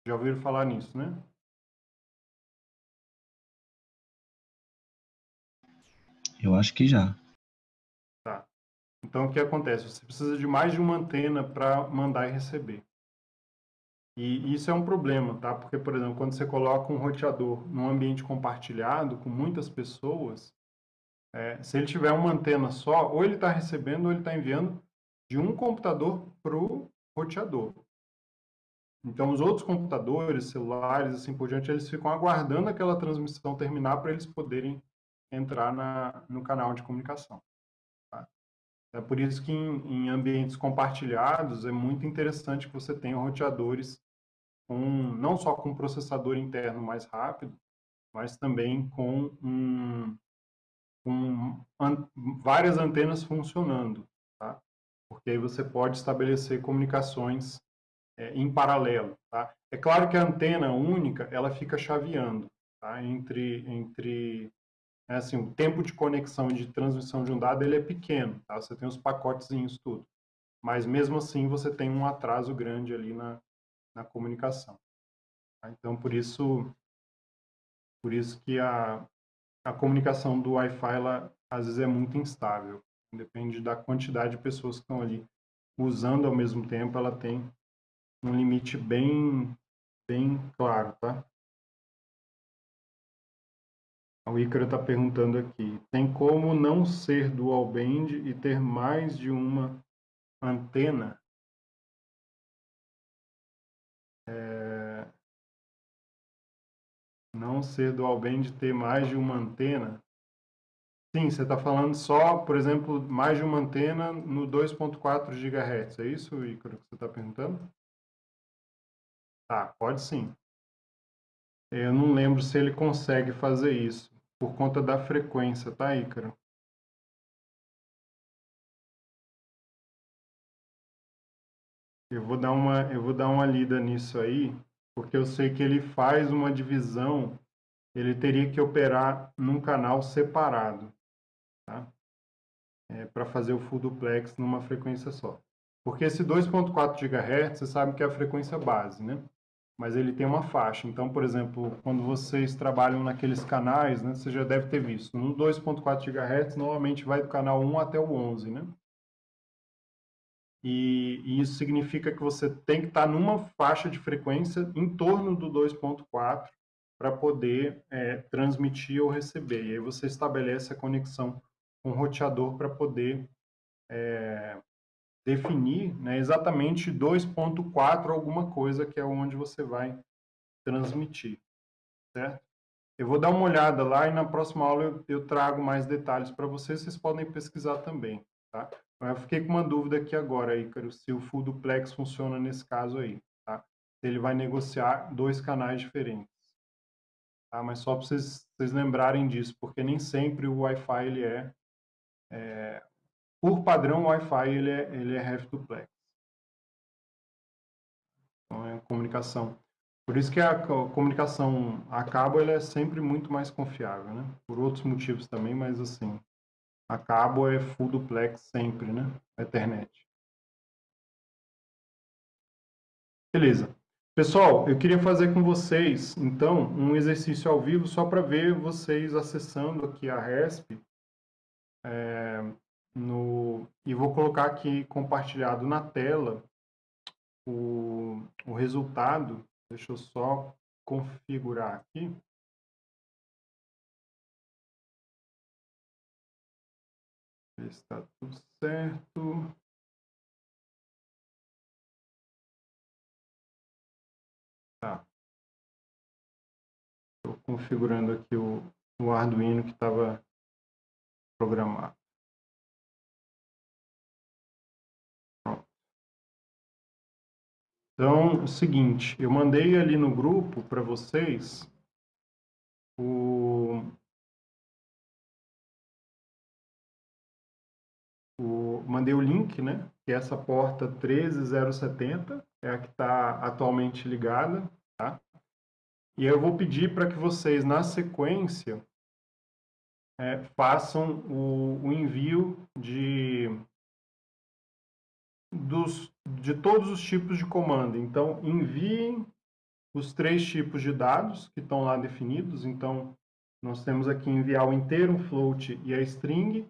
Já ouviram falar nisso, né? Eu acho que já. Tá. Então o que acontece? Você precisa de mais de uma antena para mandar e receber. E isso é um problema, tá? Porque, por exemplo, quando você coloca um roteador num ambiente compartilhado com muitas pessoas, se ele tiver uma antena só, ou ele está recebendo ou ele está enviando de um computador para o roteador. Então, os outros computadores, celulares, assim por diante, eles ficam aguardando aquela transmissão terminar para eles poderem entrar no canal de comunicação. Tá? É por isso que em ambientes compartilhados é muito interessante que você tenha roteadores não só com um processador interno mais rápido, mas também com várias antenas funcionando, tá? Porque aí você pode estabelecer comunicações em paralelo, tá? É claro que a antena única, ela fica chaveando, tá? Assim, o tempo de conexão e de transmissão de um dado, ele é pequeno, tá? Você tem os pacotezinhos tudo. Mas mesmo assim, você tem um atraso grande ali na comunicação. Tá? Então, por isso que a comunicação do Wi-Fi, ela, às vezes, é muito instável. Depende da quantidade de pessoas que estão ali usando ao mesmo tempo, ela tem um limite bem claro, tá? O Ícaro está perguntando aqui, tem como não ser dual band e ter mais de uma antena? Não ser dual band e ter mais de uma antena? Sim, você está falando só, por exemplo, mais de uma antena no 2.4 GHz. É isso, Ícaro, que você está perguntando? Tá, pode sim. Eu não lembro se ele consegue fazer isso, por conta da frequência, tá, Ícaro? Eu vou dar uma lida nisso aí, porque eu sei que ele faz uma divisão, ele teria que operar num canal separado, tá? Para fazer o full duplex numa frequência só. Porque esse 2.4 GHz, você sabe que é a frequência base, né? Mas ele tem uma faixa. Então, por exemplo, quando vocês trabalham naqueles canais, né, você já deve ter visto, no 2.4 GHz, normalmente vai do canal 1 até o 11, né? E isso significa que você tem que estar numa faixa de frequência em torno do 2.4 para poder transmitir ou receber. E aí você estabelece a conexão com o roteador para poder definir, né, exatamente 2.4 alguma coisa, que é onde você vai transmitir, certo? Eu vou dar uma olhada lá e na próxima aula eu trago mais detalhes para vocês podem pesquisar também, tá? Eu fiquei com uma dúvida aqui agora, Ícaro, se o full duplex funciona nesse caso aí, tá? Se ele vai negociar dois canais diferentes, tá? Mas só para vocês lembrarem disso, porque nem sempre o Wi-Fi ele por padrão, o Wi-Fi ele é half duplex. Então é comunicação. Por isso que a comunicação a cabo ela é sempre muito mais confiável, né? Por outros motivos também, mas assim, a cabo é full duplex sempre, né? Ethernet. Beleza. Pessoal, eu queria fazer com vocês, então, um exercício ao vivo só para ver vocês acessando aqui a RESP. E vou colocar aqui compartilhado na tela o resultado. Deixa eu só configurar aqui. Ver se está tudo certo. Tá. Estou configurando aqui o Arduino que estava programado. Pronto. Então, é o seguinte, eu mandei ali no grupo para vocês mandei o link, né? Que é essa porta 13070, é a que está atualmente ligada, tá? E eu vou pedir para que vocês, na sequência, façam o envio de todos os tipos de comando. Então, enviem os 3 tipos de dados que estão lá definidos. Então, nós temos aqui enviar o inteiro, um float e a string.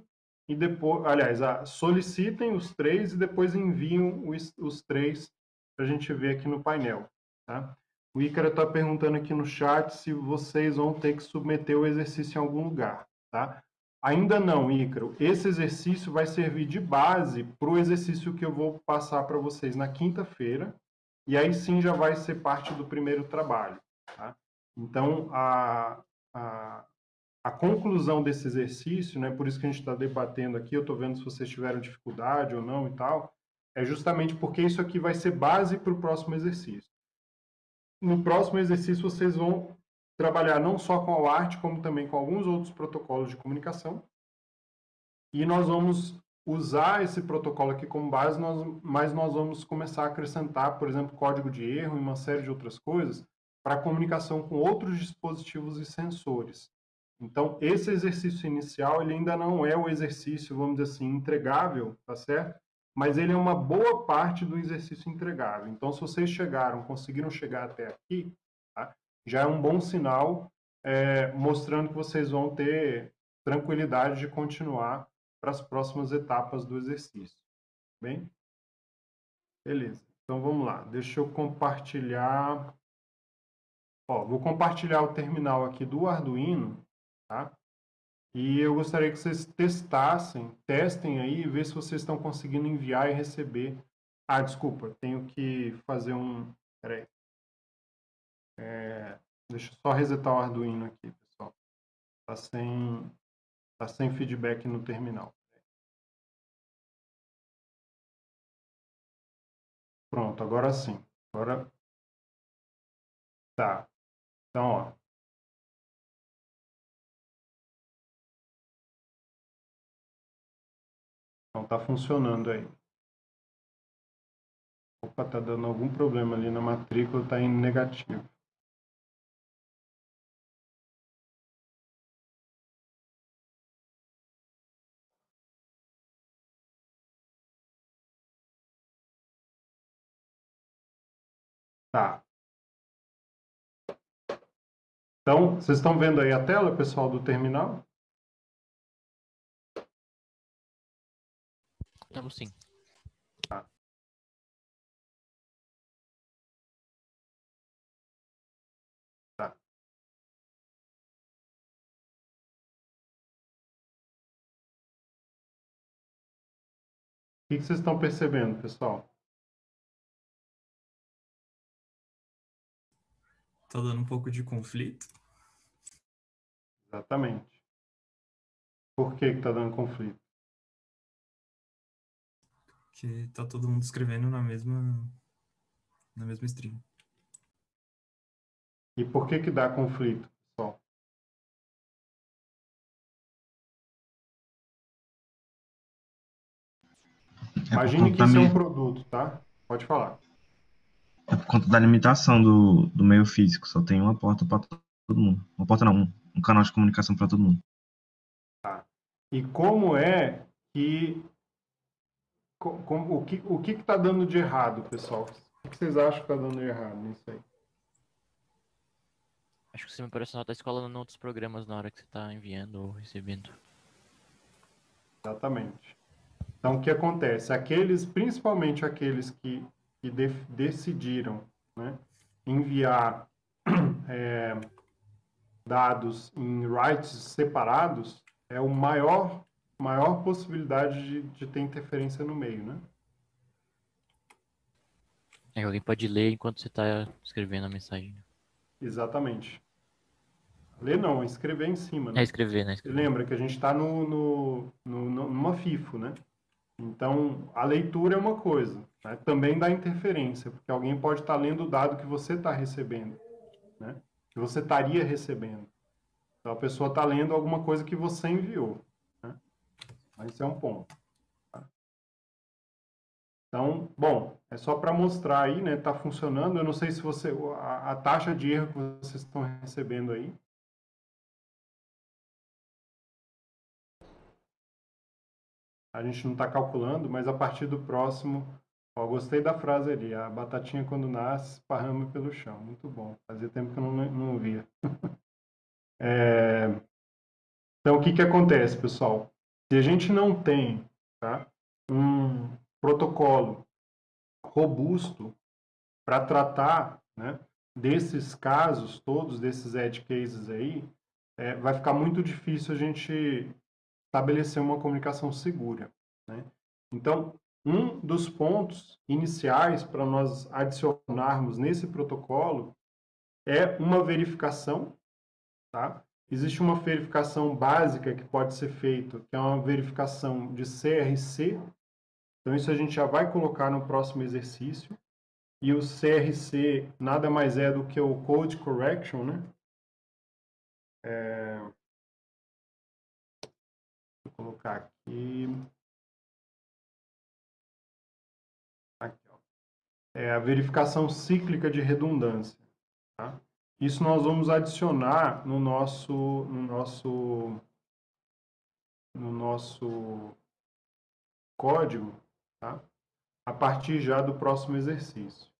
E depois, aliás, solicitem os 3 e depois enviam os 3 para a gente ver aqui no painel. Tá? O Ícaro está perguntando aqui no chat se vocês vão ter que submeter o exercício em algum lugar. Tá? Ainda não, Ícaro. Esse exercício vai servir de base para o exercício que eu vou passar para vocês na quinta-feira. E aí sim já vai ser parte do primeiro trabalho. Tá? Então, a conclusão desse exercício, né, por isso que a gente está debatendo aqui, eu estou vendo se vocês tiveram dificuldade ou não e tal, é justamente porque isso aqui vai ser base para o próximo exercício. No próximo exercício, vocês vão trabalhar não só com a UART, como também com alguns outros protocolos de comunicação. E nós vamos usar esse protocolo aqui como base, mas nós vamos começar a acrescentar, por exemplo, código de erro e uma série de outras coisas para comunicação com outros dispositivos e sensores. Então, esse exercício inicial, ele ainda não é o exercício, vamos dizer assim, entregável, tá certo? Mas ele é uma boa parte do exercício entregável. Então, se vocês conseguiram chegar até aqui, tá? Já é um bom sinal, mostrando que vocês vão ter tranquilidade de continuar para as próximas etapas do exercício. Bem? Beleza. Então, vamos lá. Deixa eu compartilhar. Ó, vou compartilhar o terminal aqui do Arduino, tá? E eu gostaria que vocês testem aí e ver se vocês estão conseguindo enviar e receber. Ah, desculpa, tenho que fazer um... Peraí. Deixa eu só resetar o Arduino aqui, pessoal. Tá sem feedback no terminal. Pronto, agora sim. Agora tá. Então, ó. Então tá funcionando aí. Opa, tá dando algum problema ali na matrícula, tá indo negativo. Tá. Então, vocês estão vendo aí a tela, pessoal, do terminal? Estamos sim. Tá. Tá. O que vocês estão percebendo, pessoal? Tá dando um pouco de conflito. Exatamente. Por que está dando conflito? Que tá todo mundo escrevendo na mesma stream. E por que dá conflito, pessoal? Imagine que isso é um produto, tá? Pode falar. É por conta da limitação do meio físico. Só tem uma porta para todo mundo. Uma porta não, um canal de comunicação para todo mundo. Tá. E como é que... o que está dando de errado, pessoal? O que vocês acham que está dando de errado nisso aí? Acho que o sistema operacional está escalando outros programas na hora que você está enviando ou recebendo. Exatamente. Então, o que acontece? Principalmente aqueles que decidiram, né, enviar dados em writes separados, é o maior possibilidade de ter interferência no meio, né? Alguém pode ler enquanto você está escrevendo a mensagem. Exatamente. Ler não, escrever em cima, né? Escrever, né? Escrever. Lembra que a gente está numa FIFO, né? Então, a leitura é uma coisa, né? Também dá interferência, porque alguém pode estar lendo o dado que você está recebendo, né? Que você estaria recebendo. Então, a pessoa está lendo alguma coisa que você enviou, né? Mas esse é um ponto. Tá? Então, bom, é só para mostrar aí, né? Está funcionando. Eu não sei se a taxa de erro que vocês estão recebendo aí. A gente não está calculando, mas a partir do próximo... Ó, gostei da frase ali. A batatinha, quando nasce, esparrama pelo chão. Muito bom. Fazia tempo que eu não via. Então, o que acontece, pessoal? Se a gente não tem, tá, um protocolo robusto para tratar, né, desses casos todos, desses edge cases aí, vai ficar muito difícil a gente estabelecer uma comunicação segura, né? Então, um dos pontos iniciais para nós adicionarmos nesse protocolo é uma verificação, tá? Existe uma verificação básica que pode ser feita, que é uma verificação de CRC. Então, isso a gente já vai colocar no próximo exercício. E o CRC nada mais é do que o Code Correction, né? Vou colocar aqui. é a verificação cíclica de redundância. Tá? Isso nós vamos adicionar no nosso código, tá? A partir já do próximo exercício.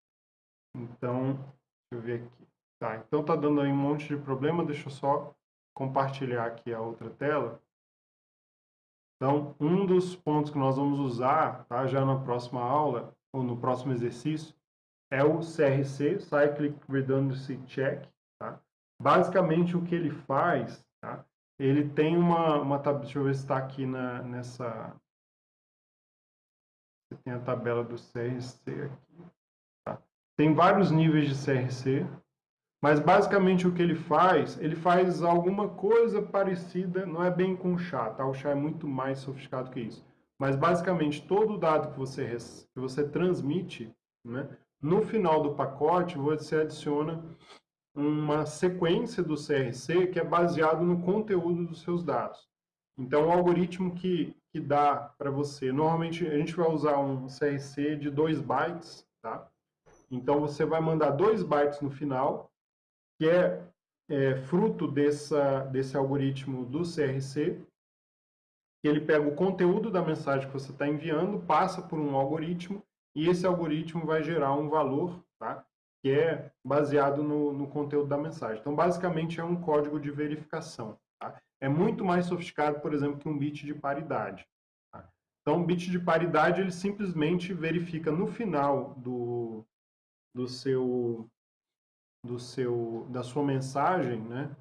Então, deixa eu ver aqui. Tá, então tá dando aí um monte de problema, deixa eu só compartilhar aqui a outra tela. Então, um dos pontos que nós vamos usar, tá, já na próxima aula, ou no próximo exercício, é o CRC, Cyclic Redundancy Check. Tá? Basicamente, o que ele faz, tá? Ele tem uma tabela, deixa eu ver se está aqui nessa... Tem a tabela do CRC aqui. Tá? Tem vários níveis de CRC, mas basicamente o que ele faz alguma coisa parecida, não é bem com o SHA, tá? O SHA é muito mais sofisticado que isso. Mas basicamente todo dado que você transmite, né, no final do pacote você adiciona uma sequência do CRC que é baseado no conteúdo dos seus dados. Então, o algoritmo que dá para você, normalmente a gente vai usar um CRC de 2 bytes, tá? Então, você vai mandar 2 bytes no final, que é fruto desse algoritmo do CRC, que ele pega o conteúdo da mensagem que você está enviando, passa por um algoritmo, e esse algoritmo vai gerar um valor, tá? Que é baseado no conteúdo da mensagem. Então, basicamente, é um código de verificação. Tá? É muito mais sofisticado, por exemplo, que um bit de paridade. Tá? Então, um bit de paridade, ele simplesmente verifica no final da sua mensagem, né?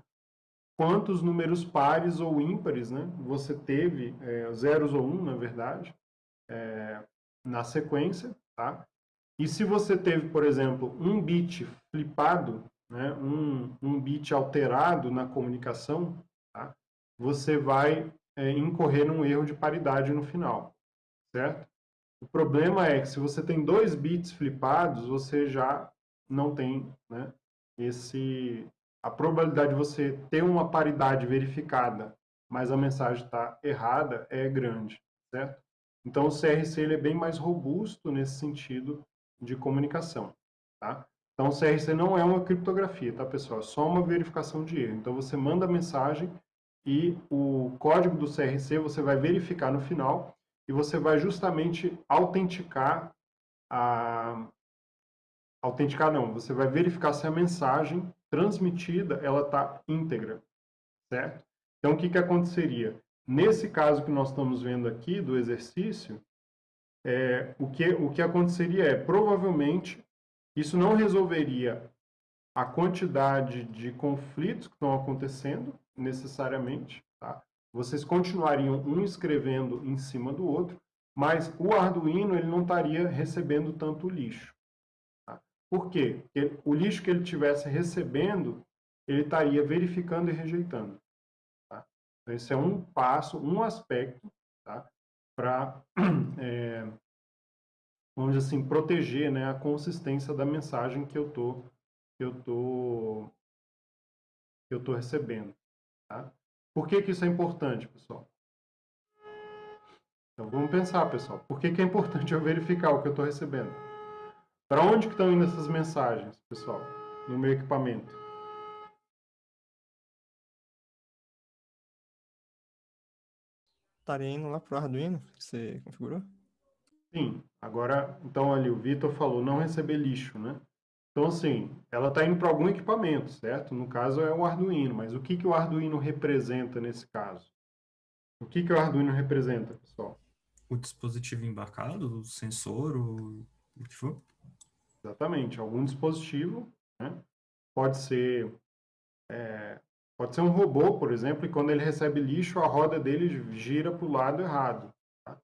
Quantos números pares ou ímpares, né? Você teve, zeros ou na verdade, na sequência, tá? E se você teve, por exemplo, um bit flipado, né, um bit alterado na comunicação, tá, você vai incorrer num erro de paridade no final, certo? O problema é que se você tem 2 bits flipados, você já não tem, né, a probabilidade de você ter uma paridade verificada, mas a mensagem está errada, é grande, certo? Então o CRC ele é bem mais robusto nesse sentido de comunicação, tá? Então, o CRC não é uma criptografia, tá, pessoal? É só uma verificação de erro. Então, você manda a mensagem e o código do CRC você vai verificar no final e você vai justamente autenticar você vai verificar se a mensagem transmitida ela está íntegra, certo? Então, o que aconteceria? Nesse caso que nós estamos vendo aqui do exercício, o que aconteceria provavelmente, isso não resolveria a quantidade de conflitos que estão acontecendo, necessariamente, tá? Vocês continuariam um escrevendo em cima do outro, mas o Arduino ele não estaria recebendo tanto lixo. Tá? Por quê? Porque o lixo que ele estivesse recebendo, ele estaria verificando e rejeitando. Tá? Então, esse é um passo, um aspecto, tá? Para vamos dizer assim, proteger, né, a consistência da mensagem que eu tô recebendo. Tá? Por que isso é importante, pessoal? Então vamos pensar, pessoal. Por que é importante eu verificar o que eu estou recebendo? Para onde que estão indo essas mensagens, pessoal, no meu equipamento? Estaria indo lá pro Arduino que você configurou? Sim. Agora, então ali o Vitor falou não receber lixo, né? Então, assim, ela está indo para algum equipamento, certo? No caso é o Arduino, mas o que o Arduino representa nesse caso? O que o Arduino representa, pessoal? O dispositivo embarcado, o sensor, o que for? Exatamente, algum dispositivo, né? Pode ser um robô, por exemplo, e quando ele recebe lixo, a roda dele gira para o lado errado. Tá?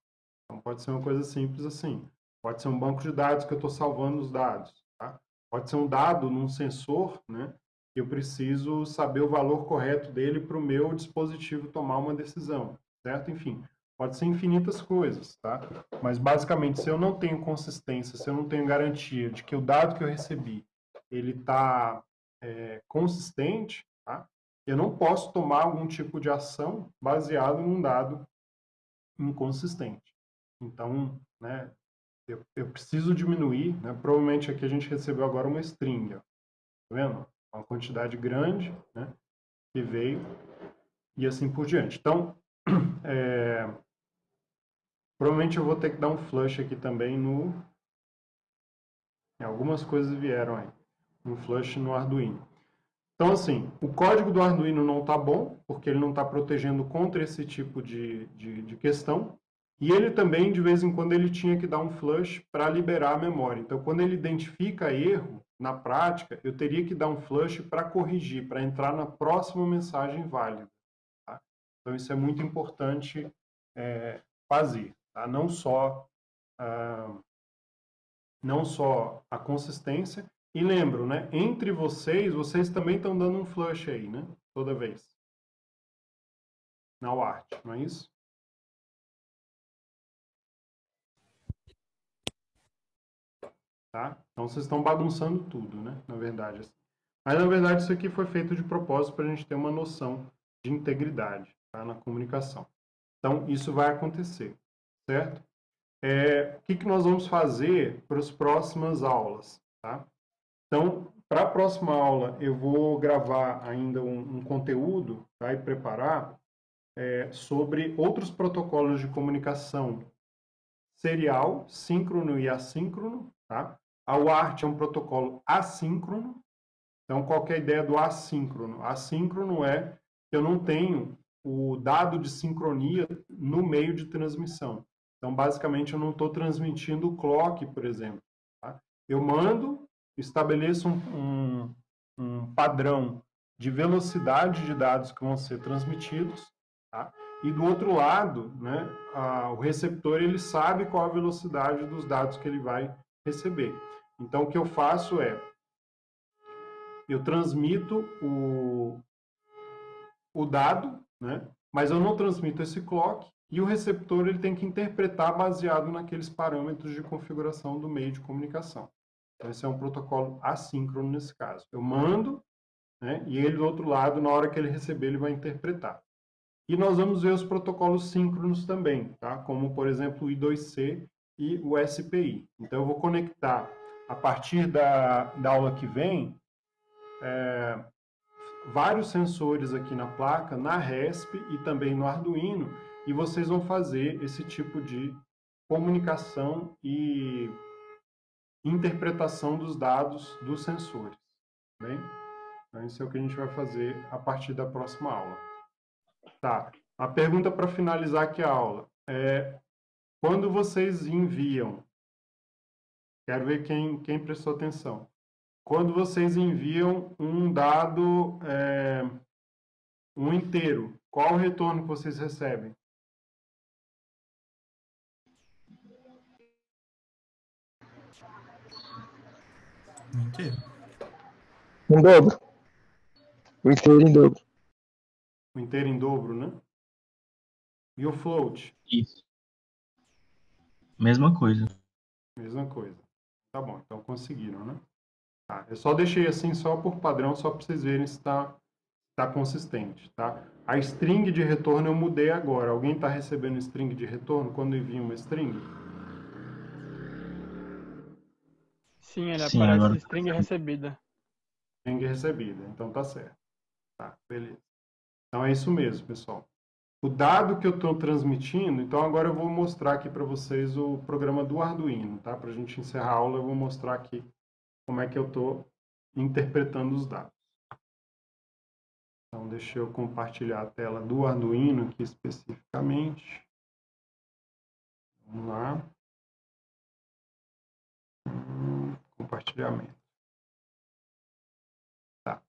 Então, pode ser uma coisa simples assim. Pode ser um banco de dados que eu estou salvando os dados. Tá? Pode ser um dado num sensor, né? Eu preciso saber o valor correto dele para o meu dispositivo tomar uma decisão, certo? Enfim, pode ser infinitas coisas, tá? Mas, basicamente, se eu não tenho consistência, se eu não tenho garantia de que o dado que eu recebi, ele está consistente, tá? Eu não posso tomar algum tipo de ação baseado num dado inconsistente. Então, né, eu preciso diminuir, né? Provavelmente aqui a gente recebeu agora uma string, ó. Tá vendo? Uma quantidade grande, né? Que veio e assim por diante. Então, provavelmente eu vou ter que dar um flush aqui também no... Algumas coisas vieram aí. Um flush no Arduino. Então, assim, o código do Arduino não está bom, porque ele não está protegendo contra esse tipo de questão. E ele também, de vez em quando, ele tinha que dar um flush para liberar a memória. Então, quando ele identifica erro, na prática, eu teria que dar um flush para corrigir, para entrar na próxima mensagem válida. Tá? Então, isso é muito importante fazer. Tá? Não só a consistência. E lembro, né? Entre vocês também estão dando um flush aí, né? Toda vez. Na UART, não é isso? Tá? Então vocês estão bagunçando tudo, né? Na verdade. Assim. Mas na verdade isso aqui foi feito de propósito para a gente ter uma noção de integridade, tá? Na comunicação. Então isso vai acontecer, certo? O que nós vamos fazer para as próximas aulas, tá? Então, para a próxima aula, eu vou gravar ainda um conteúdo, tá? E preparar sobre outros protocolos de comunicação serial, síncrono e assíncrono, tá? A UART é um protocolo assíncrono. Então, qual que é a ideia do assíncrono? Assíncrono é que eu não tenho o dado de sincronia no meio de transmissão. Então, basicamente, eu não estou transmitindo o clock, por exemplo. Tá? Eu mando, estabeleço um padrão de velocidade de dados que vão ser transmitidos, tá? E do outro lado, né, o receptor ele sabe qual a velocidade dos dados que ele vai receber. Então, o que eu faço eu transmito o dado, né, mas eu não transmito esse clock, e o receptor ele tem que interpretar baseado naqueles parâmetros de configuração do meio de comunicação. Então, esse é um protocolo assíncrono nesse caso. Eu mando, né, e ele do outro lado, na hora que ele receber, ele vai interpretar. E nós vamos ver os protocolos síncronos também, tá? Como, por exemplo, o I2C e o SPI. Então, eu vou conectar, a partir da aula que vem, vários sensores aqui na placa, na RESP e também no Arduino, e vocês vão fazer esse tipo de comunicação e interpretação dos dados dos sensores. Bem? Então, isso é o que a gente vai fazer a partir da próxima aula. Tá. A pergunta para finalizar aqui a aula é: quando vocês enviam, quero ver quem prestou atenção, quando vocês enviam um dado, um inteiro, qual o retorno que vocês recebem? Um inteiro. Um dobro. O inteiro em dobro. O inteiro em dobro, né? E o float? Isso. Mesma coisa. Mesma coisa. Tá bom, então conseguiram, né? Tá. Eu só deixei assim só por padrão, só para vocês verem se está consistente, tá? A string de retorno eu mudei agora. Alguém está recebendo string de retorno quando envia uma string? Sim, ele Sim, aparece agora... string recebida. String recebida, então tá certo. Tá, beleza. Então é isso mesmo, pessoal. O dado que eu estou transmitindo, então agora eu vou mostrar aqui para vocês o programa do Arduino, tá? Para a gente encerrar a aula, eu vou mostrar aqui como é que eu estou interpretando os dados. Então, deixa eu compartilhar a tela do Arduino aqui especificamente. Vamos lá. Compartilhamento. Tá.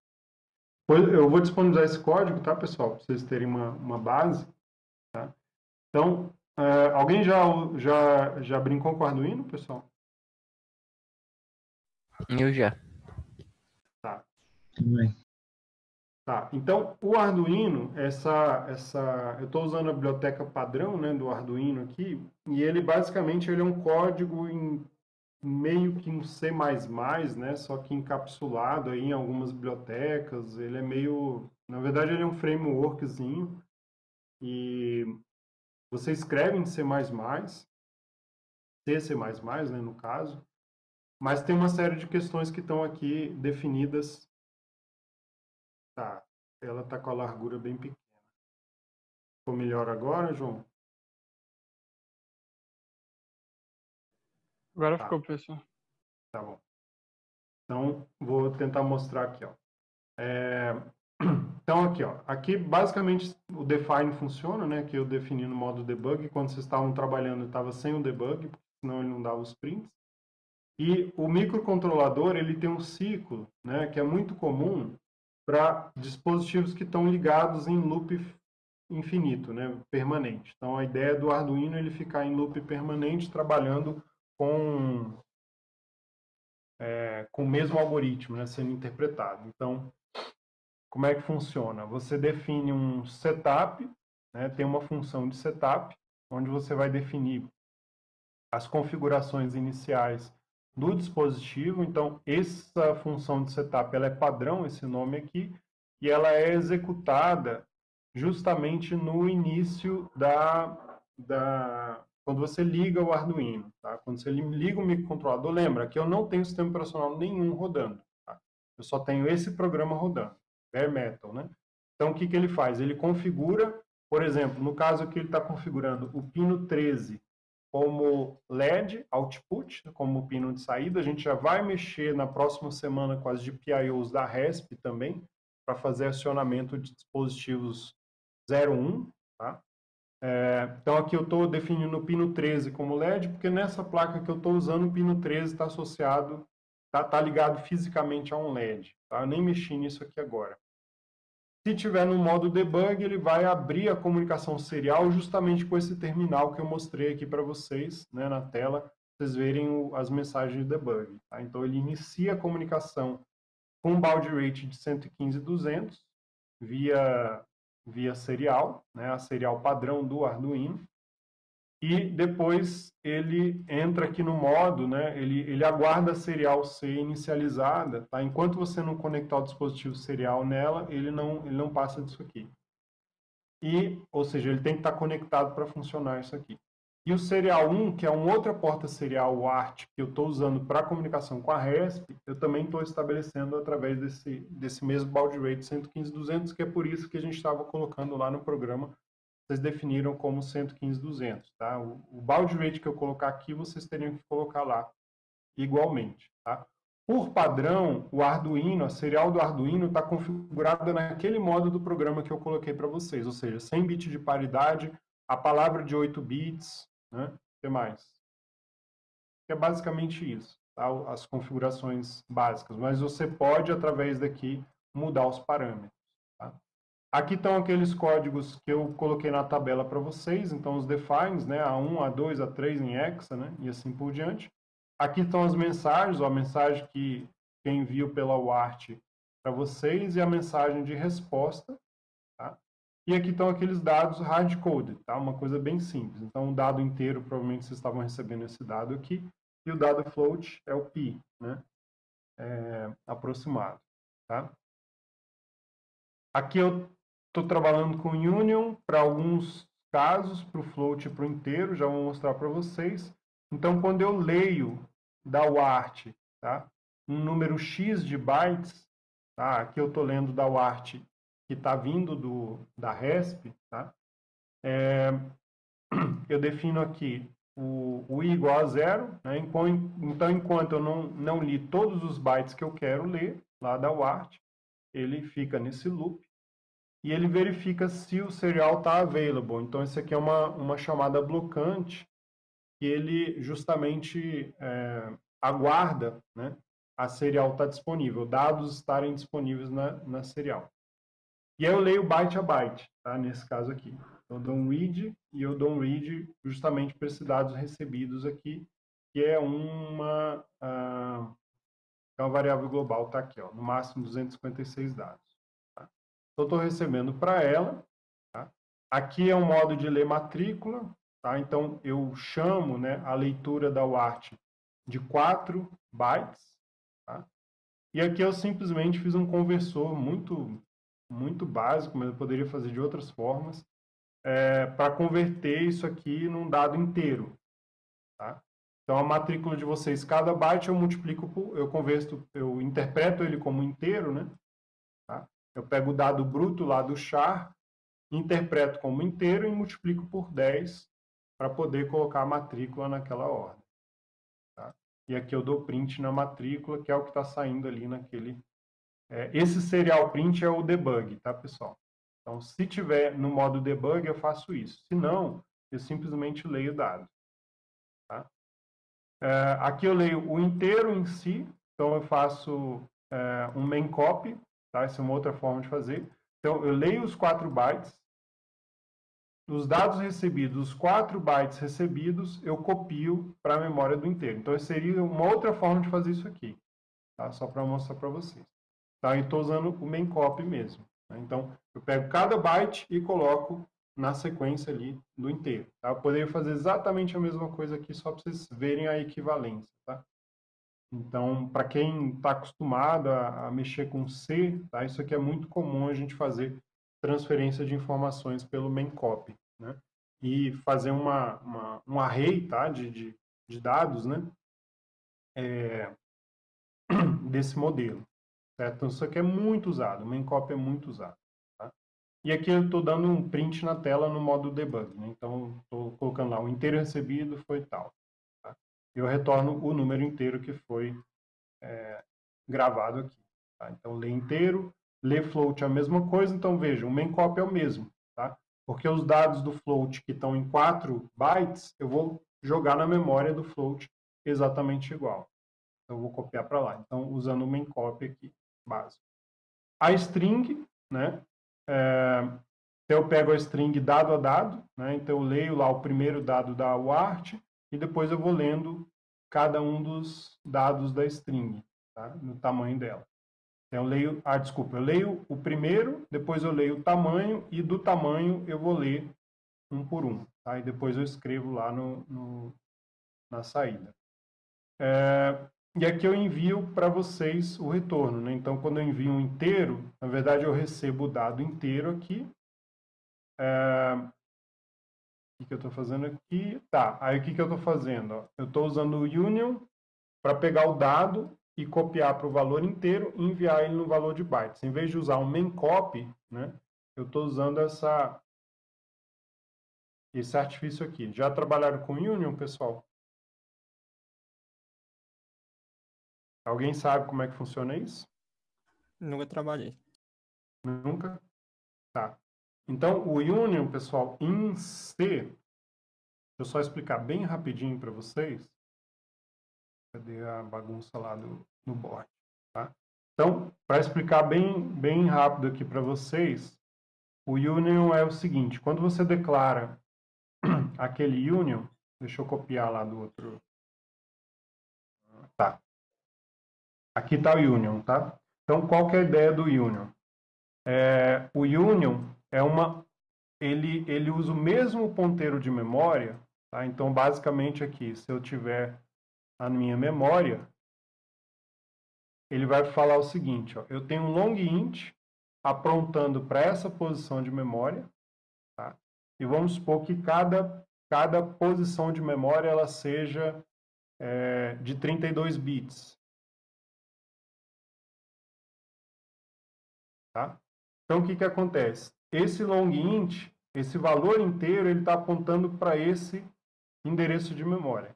Eu vou disponibilizar esse código, tá, pessoal? Para vocês terem uma base. Tá? Então, alguém já brincou com o Arduino, pessoal? Eu já. Tá. Tudo bem. Tá, então o Arduino, eu estou usando a biblioteca padrão, né, do Arduino aqui, e ele basicamente ele é um código em meio que um C++, né, só que encapsulado aí em algumas bibliotecas. Ele é meio, na verdade ele é um frameworkzinho, e você escreve em C++, C, C++, né, no caso. Mas tem uma série de questões que estão aqui definidas. Tá, ela está com a largura bem pequena. Ficou melhor agora, João? Agora Tá. ficou, pessoal. Tá bom. Então, vou tentar mostrar aqui, ó. Então, aqui, ó. Aqui, basicamente, o define funciona, né? Que eu defini no modo debug. Quando vocês estavam trabalhando, estava sem o debug, senão ele não dava os prints. E o microcontrolador, ele tem um ciclo, né? Que é muito comum para dispositivos que estão ligados em loop infinito, né? Permanente. Então, a ideia do Arduino é ele ficar em loop permanente, trabalhando com o mesmo algoritmo, né, sendo interpretado. Então, como é que funciona? Você define um setup, né, tem uma função de setup, onde você vai definir as configurações iniciais do dispositivo. Então, essa função de setup ela é padrão, esse nome aqui, e ela é executada justamente no início quando você liga o Arduino. Tá? Quando você liga o microcontrolador, lembra que eu não tenho sistema operacional nenhum rodando. Tá? Eu só tenho esse programa rodando, bare metal. Né? Então, o que ele faz? Ele configura, por exemplo, no caso aqui ele está configurando o pino 13 como LED output, como pino de saída. A gente já vai mexer na próxima semana com as GPIOs da RESP também, para fazer acionamento de dispositivos 01, tá? Então aqui eu estou definindo o pino 13 como LED, porque nessa placa que eu estou usando, o pino 13 está associado, tá ligado fisicamente a um LED. Tá? Eu nem mexi nisso aqui agora. Se tiver no modo debug, ele vai abrir a comunicação serial justamente com esse terminal que eu mostrei aqui para vocês, né, na tela, para vocês verem as mensagens de debug. Tá? Então ele inicia a comunicação com um baud rate de 115.200 via serial, né, a serial padrão do Arduino, e depois ele entra aqui no modo, né, ele aguarda a serial ser inicializada, tá? Enquanto você não conectar o dispositivo serial nela, ele não passa disso aqui. Ou seja, ele tem que estar conectado para funcionar isso aqui. E o serial 1, que é uma outra porta serial, o ART, que eu estou usando para comunicação com a RESP, eu também estou estabelecendo através desse mesmo baud rate 115.200, que é por isso que a gente estava colocando lá no programa, vocês definiram como 115.200. Tá? O baud rate que eu colocar aqui, vocês teriam que colocar lá igualmente. Tá? Por padrão, o Arduino, a serial do Arduino está configurada naquele modo do programa que eu coloquei para vocês, ou seja, 100 bits de paridade, a palavra de 8 bits, né? O que mais? É basicamente isso, tá? As configurações básicas, mas você pode, através daqui, mudar os parâmetros. Tá? Aqui estão aqueles códigos que eu coloquei na tabela para vocês, então os defines, né? A1, A2, A3 em hexa, né? E assim por diante. Aqui estão as mensagens, a mensagem que envio pela UART para vocês e a mensagem de resposta. Tá? E aqui estão aqueles dados hard-coded, tá? Uma coisa bem simples. Então, o dado inteiro, provavelmente vocês estavam recebendo esse dado aqui, e o dado float é o pi, né? Aproximado. Tá? Aqui eu estou trabalhando com union para alguns casos, para o float e para o inteiro, já vou mostrar para vocês. Então, quando eu leio da UART, tá, um número X de bytes, tá, aqui eu estou lendo da UART que está vindo da RESP, tá, eu defino aqui o i igual a 0, né, então enquanto eu não li todos os bytes que eu quero ler, lá da UART, ele fica nesse loop, e ele verifica se o serial está available. Então, isso aqui é uma chamada blocante, que ele justamente aguarda, né, a serial estar disponível, dados estarem disponíveis na serial. E aí eu leio byte a byte, tá, nesse caso aqui. Eu dou um read e eu dou um read justamente para esses dados recebidos aqui, que é uma variável global, tá aqui, ó, no máximo 256 dados. Tá? Então, eu estou recebendo para ela. Tá? Aqui é um modo de ler matrícula. Tá? Então, eu chamo, né, a leitura da UART de 4 bytes. Tá? E aqui eu simplesmente fiz um conversor muito básico, mas eu poderia fazer de outras formas, para converter isso aqui num dado inteiro. Tá? Então, a matrícula de vocês, cada byte eu multiplico por, eu interpreto ele como inteiro, né? Tá? Eu pego o dado bruto lá do char, interpreto como inteiro e multiplico por 10 para poder colocar a matrícula naquela ordem. Tá? E aqui eu dou print na matrícula, que é o que está saindo ali naquele... esse serial print é o debug, tá, pessoal? Então, se tiver no modo debug, eu faço isso. Se não, eu simplesmente leio o dado. Tá? Aqui eu leio o inteiro em si, então eu faço um main copy, tá? Essa é uma outra forma de fazer. Então, eu leio os 4 bytes, os dados recebidos, os 4 bytes recebidos, eu copio para a memória do inteiro. Então, seria uma outra forma de fazer isso aqui, tá? Só para mostrar para vocês. Tá? Eu estou usando o main copy mesmo. Né? Então, eu pego cada byte e coloco na sequência ali do inteiro. Tá? Eu poderia fazer exatamente a mesma coisa aqui, só para vocês verem a equivalência. Tá? Então, para quem está acostumado a mexer com C, tá? Isso aqui é muito comum a gente fazer transferência de informações pelo main copy, né? E fazer um array, tá? de dados, né? Desse modelo. Certo? Então, isso aqui é muito usado, o main copy é muito usado. Tá? E aqui eu estou dando um print na tela no modo debug. Né? Então, estou colocando lá, o inteiro recebido foi tal. Tá? Eu retorno o número inteiro que foi gravado aqui. Tá? Então, lê inteiro, lê float é a mesma coisa. Então, veja, o main copy é o mesmo. Tá? Porque os dados do float que estão em 4 bytes, eu vou jogar na memória do float exatamente igual. Então, eu vou copiar para lá. Então, usando o main copy aqui, básico. A string, né? Eu pego a string dado a dado, né? Então, eu leio lá o primeiro dado da UART e depois eu vou lendo cada um dos dados da string, tá? No tamanho dela. Então, eu leio o primeiro, depois eu leio o tamanho e do tamanho eu vou ler um por um, tá? E depois eu escrevo lá na saída. E aqui eu envio para vocês o retorno, né? Então, quando eu envio um inteiro, na verdade eu recebo o dado inteiro aqui. O que eu estou fazendo aqui? Tá, aí o que eu estou fazendo? Ó? Eu estou usando o union para pegar o dado e copiar para o valor inteiro e enviar ele no valor de bytes. Em vez de usar um main copy, né? Eu estou usando esse artifício aqui. Já trabalharam com union, pessoal? Alguém sabe como é que funciona isso? Nunca trabalhei. Nunca? Tá. Então, o union, pessoal, em C, deixa eu só explicar bem rapidinho para vocês. Cadê a bagunça lá no board? Tá? Então, para explicar bem rápido aqui para vocês, o union é o seguinte, quando você declara aquele union, deixa eu copiar lá do outro. Tá. Aqui está o union, tá? Então, qual que é a ideia do union? O union ele usa o mesmo ponteiro de memória, tá? Então, basicamente aqui, se eu tiver a minha memória, ele vai falar o seguinte, ó, eu tenho um long int apontando para essa posição de memória, tá? E vamos supor que cada posição de memória ela seja de 32 bits. Tá? Então, o que acontece? Esse long int, esse valor inteiro, ele está apontando para esse endereço de memória.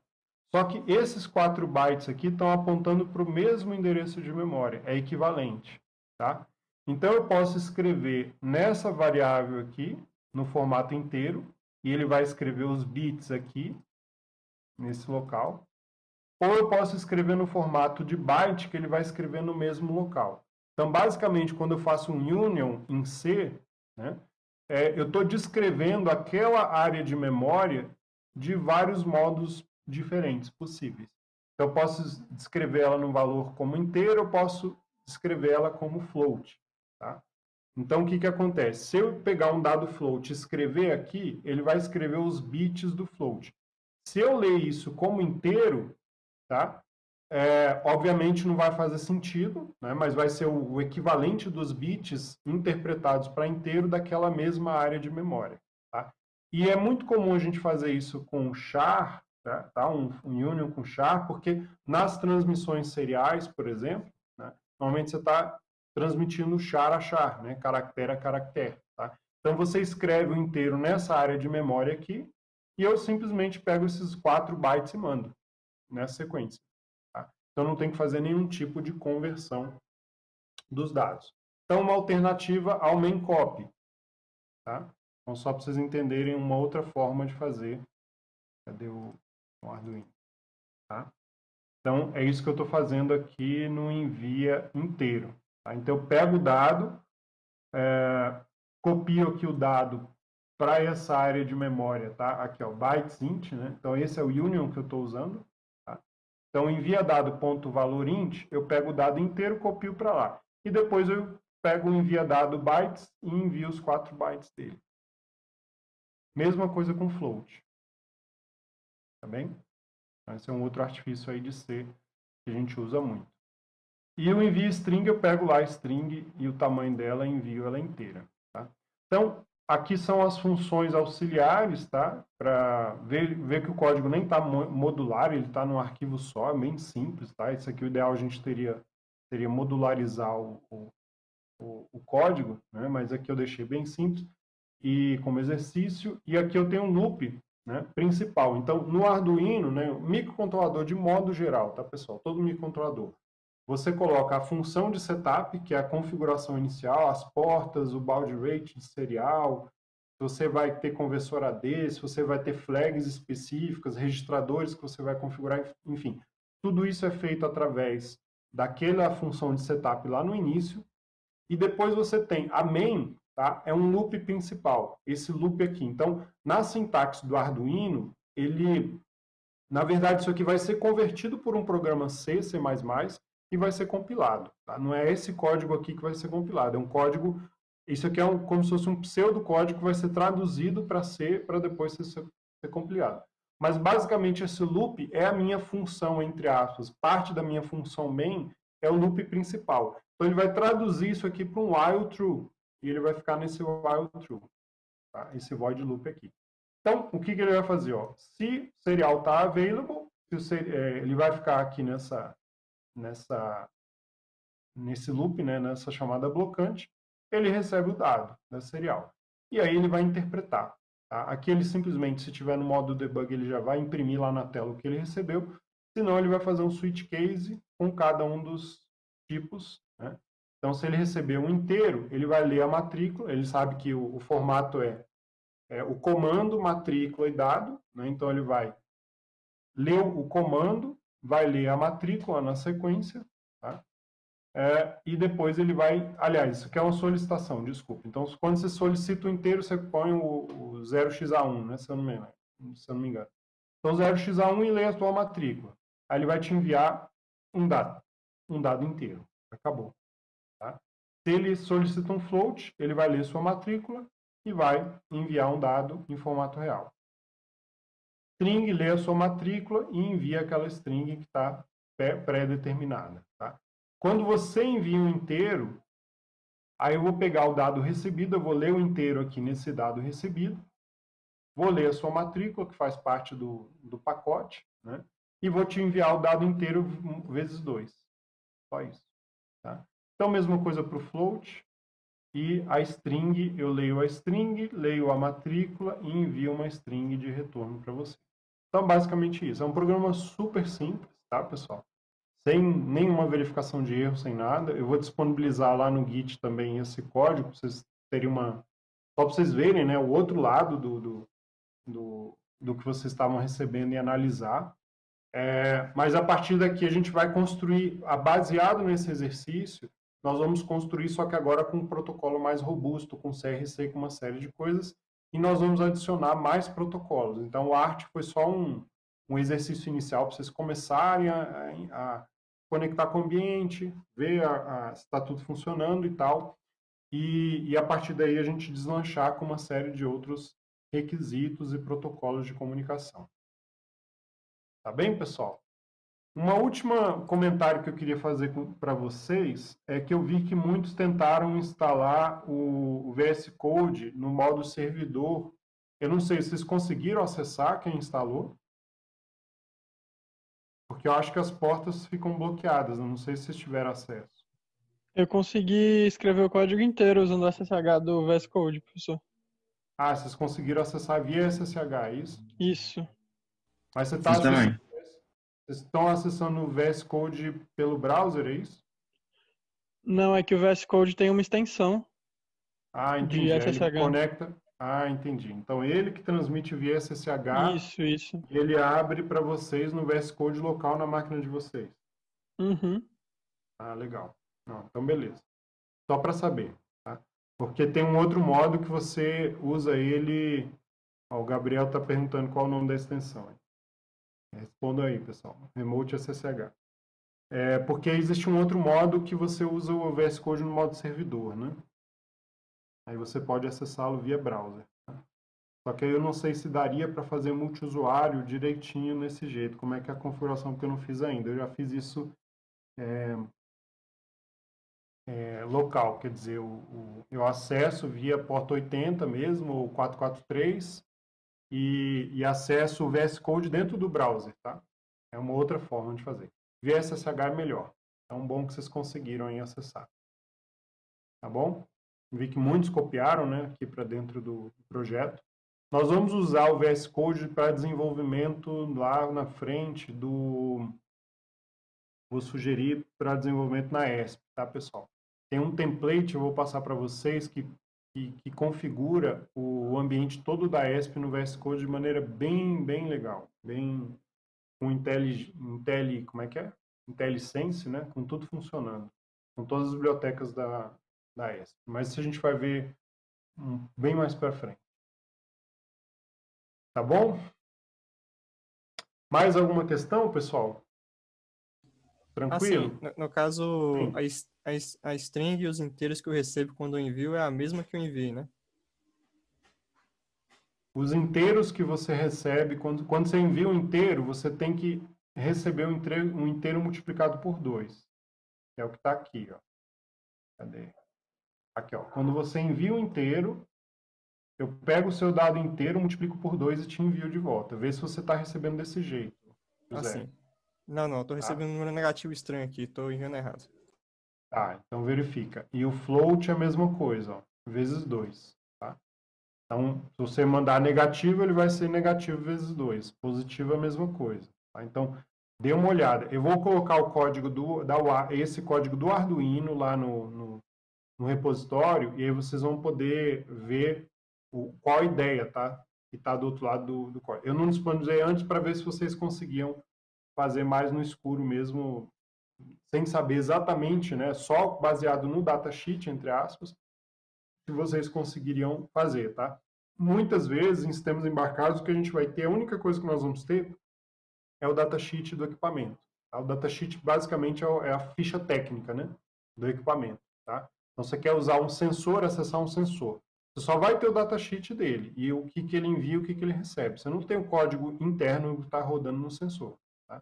Só que esses 4 bytes aqui estão apontando para o mesmo endereço de memória. É equivalente. Tá? Então, eu posso escrever nessa variável aqui, no formato inteiro, e ele vai escrever os bits aqui, nesse local. Ou eu posso escrever no formato de byte, que ele vai escrever no mesmo local. Então, basicamente, quando eu faço um union em C, né, eu estou descrevendo aquela área de memória de vários modos diferentes possíveis. Então, eu posso descrever ela no valor como inteiro, eu posso descrever ela como float. Tá? Então, o que acontece? Se eu pegar um dado float e escrever aqui, ele vai escrever os bits do float. Se eu ler isso como inteiro, tá? Obviamente não vai fazer sentido, né? Mas vai ser o equivalente dos bits interpretados para inteiro daquela mesma área de memória. Tá? E é muito comum a gente fazer isso com char, tá? Um union com char, porque nas transmissões seriais, por exemplo, né, normalmente você está transmitindo char a char, né, caractere a caractere. Tá? Então você escreve o inteiro nessa área de memória aqui, e eu simplesmente pego esses 4 bytes e mando nessa sequência. Tá? Então não tem que fazer nenhum tipo de conversão dos dados. Então uma alternativa ao main copy. Tá? Então só para vocês entenderem uma outra forma de fazer. Cadê o Arduino? Tá? Então é isso que eu estou fazendo aqui no envia inteiro. Tá? Então eu pego o dado, copio aqui o dado para essa área de memória, tá? Aqui, ó, bytes int, né? Então esse é o union que eu estou usando. Tá? Então envia dado ponto valor int, eu pego o dado inteiro, copio para lá. E depois eu pego o envia dado bytes e envio os 4 bytes dele. Mesma coisa com float. Tá bem? Esse é um outro artifício aí de C que a gente usa muito. E o envio string, eu pego lá a string e o tamanho dela e envio ela inteira. Tá? Então, aqui são as funções auxiliares, tá? Para ver que o código nem está modular, ele está num arquivo só, é bem simples. Tá? Isso aqui, o ideal a gente teria modularizar o código, né? Mas aqui eu deixei bem simples e como exercício. E aqui eu tenho um loop, né, principal. Então, no Arduino, né, microcontrolador de modo geral, tá, pessoal? Todo microcontrolador. Você coloca a função de setup, que é a configuração inicial, as portas, o baud rate de serial, se você vai ter conversor AD, se você vai ter flags específicas, registradores que você vai configurar, enfim. Tudo isso é feito através daquela função de setup lá no início. E depois você tem a main, tá? É um loop principal, esse loop aqui. Então, na sintaxe do Arduino, na verdade, isso aqui vai ser convertido por um programa C, C++, e vai ser compilado. Tá? Não é esse código aqui que vai ser compilado, é um código, isso aqui é como se fosse um pseudocódigo que vai ser traduzido para C, para depois ser compilado. Mas, basicamente, esse loop é a minha função, entre aspas, parte da minha função main é o loop principal. Então, ele vai traduzir isso aqui para um while true, e ele vai ficar nesse while true, tá? Esse void loop aqui. Então, o que ele vai fazer? Ó? Se serial está available, ele vai ficar aqui nesse loop, né, nessa chamada blocante, ele recebe o dado da serial. E aí ele vai interpretar. Tá? Aqui ele simplesmente, se tiver no modo debug, ele já vai imprimir lá na tela o que ele recebeu, senão ele vai fazer um switch case com cada um dos tipos. Né? Então, se ele receber um inteiro, ele vai ler a matrícula, ele sabe que o formato é o comando, matrícula e dado, né? Então ele vai ler o comando, vai ler a matrícula na sequência, tá? E depois ele vai... Aliás, isso aqui é uma solicitação, desculpa. Então, quando você solicita o inteiro, você põe o 0x1, né? Se eu não me engano. Então, 0x1 e lê a sua matrícula. Aí ele vai te enviar um dado inteiro. Acabou. Tá? Se ele solicita um float, ele vai ler sua matrícula e vai enviar um dado em formato real. String, lê a sua matrícula e envia aquela string que está pré-determinada. Tá? Quando você envia um inteiro, aí eu vou pegar o dado recebido, eu vou ler o inteiro aqui nesse dado recebido, vou ler a sua matrícula, que faz parte do pacote, né? E vou te enviar o dado inteiro vezes 2. Só isso. Tá? Então, mesma coisa para o float. E a string, eu leio a string, leio a matrícula e envio uma string de retorno para você. Então, basicamente isso. É um programa super simples, tá, pessoal? Sem nenhuma verificação de erro, sem nada. Eu vou disponibilizar lá no Git também esse código, para vocês terem só para vocês verem, né, o outro lado do que vocês estavam recebendo e analisar. Mas a partir daqui a gente vai construir, baseado nesse exercício, nós vamos construir, só que agora com um protocolo mais robusto, com CRC, com uma série de coisas, e nós vamos adicionar mais protocolos. Então, o ART foi só um exercício inicial para vocês começarem a conectar com o ambiente, ver se está tudo funcionando e tal, e a partir daí a gente deslanchar com uma série de outros requisitos e protocolos de comunicação. Tá bem, pessoal? Uma última comentário que eu queria fazer para vocês é que eu vi que muitos tentaram instalar o VS Code no modo servidor. Eu não sei se vocês conseguiram acessar, quem instalou. porque eu acho que as portas ficam bloqueadas, eu não sei se vocês tiveram acesso. Eu consegui escrever o código inteiro usando o SSH do VS Code, professor. Ah, vocês conseguiram acessar via SSH, é isso? Isso. Mas você tá Fiz também. vocês estão acessando o VS Code pelo browser, é isso? Não, é que o VS Code tem uma extensão Ah, de entendi. Aí ele SSH. conecta. Ah, entendi. Então ele que transmite via SSH, Isso. e ele abre para vocês no VS Code local na máquina de vocês. Uhum. Ah, legal. Não, então beleza. Só para saber, tá? Porque tem um outro modo que você usa ele. Ó, o Gabriel está perguntando qual é o nome da extensão. Responda aí, pessoal. Remote SSH. É porque existe um outro modo que você usa o VS Code no modo servidor, né? Aí você pode acessá-lo via browser. Tá? Só que aí eu não sei se daria para fazer multiusuário direitinho nesse jeito. Como é que é a configuração, porque eu não fiz ainda. Eu já fiz isso local, quer dizer, eu acesso via porta 80 mesmo, ou 443, e acesso o VS Code dentro do browser, tá? É uma outra forma de fazer. Via SSH é melhor. Então, bom que vocês conseguiram aí acessar. Tá bom? Vi que muitos copiaram, né, aqui para dentro do projeto. Nós vamos usar o VS Code para desenvolvimento lá na frente do... Vou sugerir para desenvolvimento na ESP, tá, pessoal? Tem um template, eu vou passar para vocês, que configura o ambiente todo da ESP no VS Code de maneira bem legal. Bem com como é que é? IntelliSense, né? Com tudo funcionando. Com todas as bibliotecas da ESP. Mas isso a gente vai ver bem mais para frente. Tá bom? Mais alguma questão, pessoal? Tranquilo? Assim, no caso, a string e os inteiros que eu recebo quando eu envio é a mesma que eu enviei, né? Os inteiros que você recebe, quando você envia um inteiro, você tem que receber um inteiro multiplicado por 2. É o que está aqui, ó. Cadê? Aqui, ó. Quando você envia um inteiro, eu pego o seu dado inteiro, multiplico por 2 e te envio de volta. Vê se você está recebendo desse jeito, José. Assim. Não, tô recebendo um número negativo estranho aqui, tô enviando errado. Tá, então verifica. E o float é a mesma coisa, ó, vezes 2, tá? Então, se você mandar negativo, ele vai ser negativo vezes 2. Positivo é a mesma coisa, tá? Então, dê uma olhada. Eu vou colocar o código esse código do Arduino lá no repositório, e aí vocês vão poder ver qual a ideia, tá? Que está do outro lado do código. Eu não disponibilizei antes para ver se vocês conseguiam fazer mais no escuro mesmo, sem saber exatamente, né? Só baseado no datasheet, entre aspas, que vocês conseguiriam fazer, tá? Muitas vezes, em sistemas embarcados, o que a gente vai ter, a única coisa que nós vamos ter é o datasheet do equipamento. Tá? O datasheet, basicamente, é a ficha técnica, né? Do equipamento, tá? Então, você quer usar um sensor, acessar um sensor. Você só vai ter o datasheet dele e o que ele envia e o que ele recebe. Você não tem o código interno que está rodando no sensor. Tá?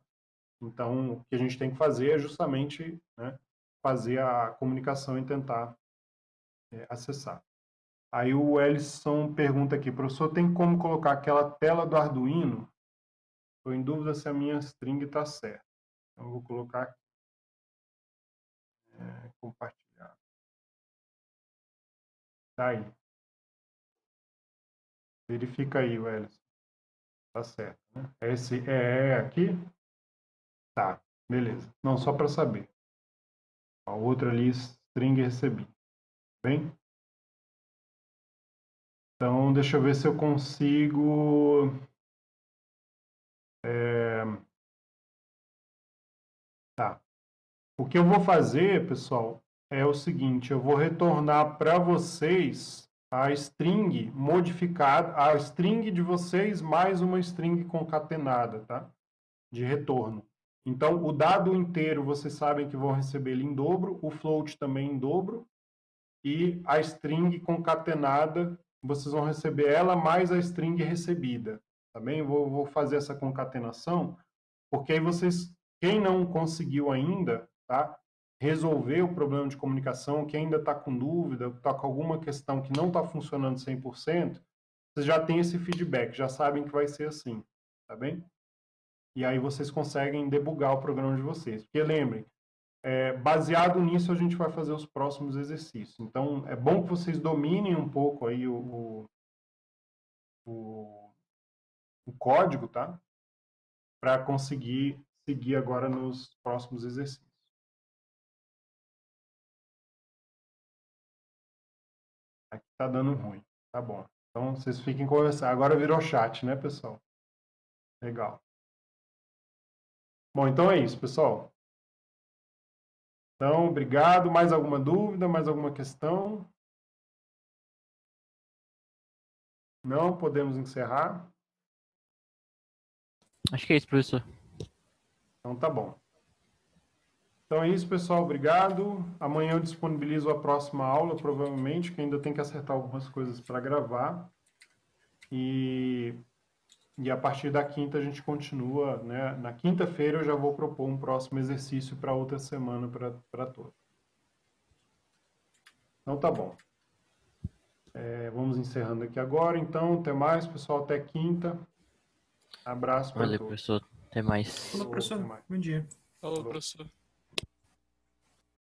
Então, o que a gente tem que fazer é justamente, né, fazer a comunicação e tentar acessar. Aí o Ellison pergunta aqui, professor, tem como colocar aquela tela do Arduino? Estou em dúvida se a minha string está certa. Então, eu vou colocar aqui. Compartilhar. Tá aí. Verifica aí, Ellison. Tá certo, né? Esse aqui? Tá, beleza. Não, só para saber. A outra ali, string recebi. Bem? Então, deixa eu ver se eu consigo... Tá. O que eu vou fazer, pessoal, é o seguinte. Eu vou retornar para vocês a string modificada, a string de vocês mais uma string concatenada, tá? De retorno. Então, o dado inteiro, vocês sabem que vão receber ele em dobro, o float também em dobro, e a string concatenada, vocês vão receber ela mais a string recebida, tá bem? Vou fazer essa concatenação, porque aí vocês, quem não conseguiu ainda, tá? Resolver o problema de comunicação, que ainda está com dúvida, está com alguma questão que não está funcionando 100%, vocês já têm esse feedback, já sabem que vai ser assim, tá bem? e aí vocês conseguem debugar o programa de vocês. Porque lembrem, baseado nisso a gente vai fazer os próximos exercícios. Então, é bom que vocês dominem um pouco aí o código, tá? Para conseguir seguir agora nos próximos exercícios. Aqui tá dando ruim. Tá bom. Então, vocês fiquem conversando. Agora virou chat, né, pessoal? Legal. Bom, então é isso, pessoal. Então, obrigado. Mais alguma dúvida? Mais alguma questão? Não? Podemos encerrar? Acho que é isso, professor. Então, tá bom. Então é isso, pessoal. Obrigado. Amanhã eu disponibilizo a próxima aula, provavelmente, que ainda tem que acertar algumas coisas para gravar. E a partir da quinta a gente continua, né? Na quinta-feira eu já vou propor um próximo exercício para outra semana para todos. Então tá bom. Vamos encerrando aqui agora. Então, até mais, pessoal. Até quinta. Abraço para todos. Valeu, professor. Até mais. Falou, professor. Bom dia. Falou, professor.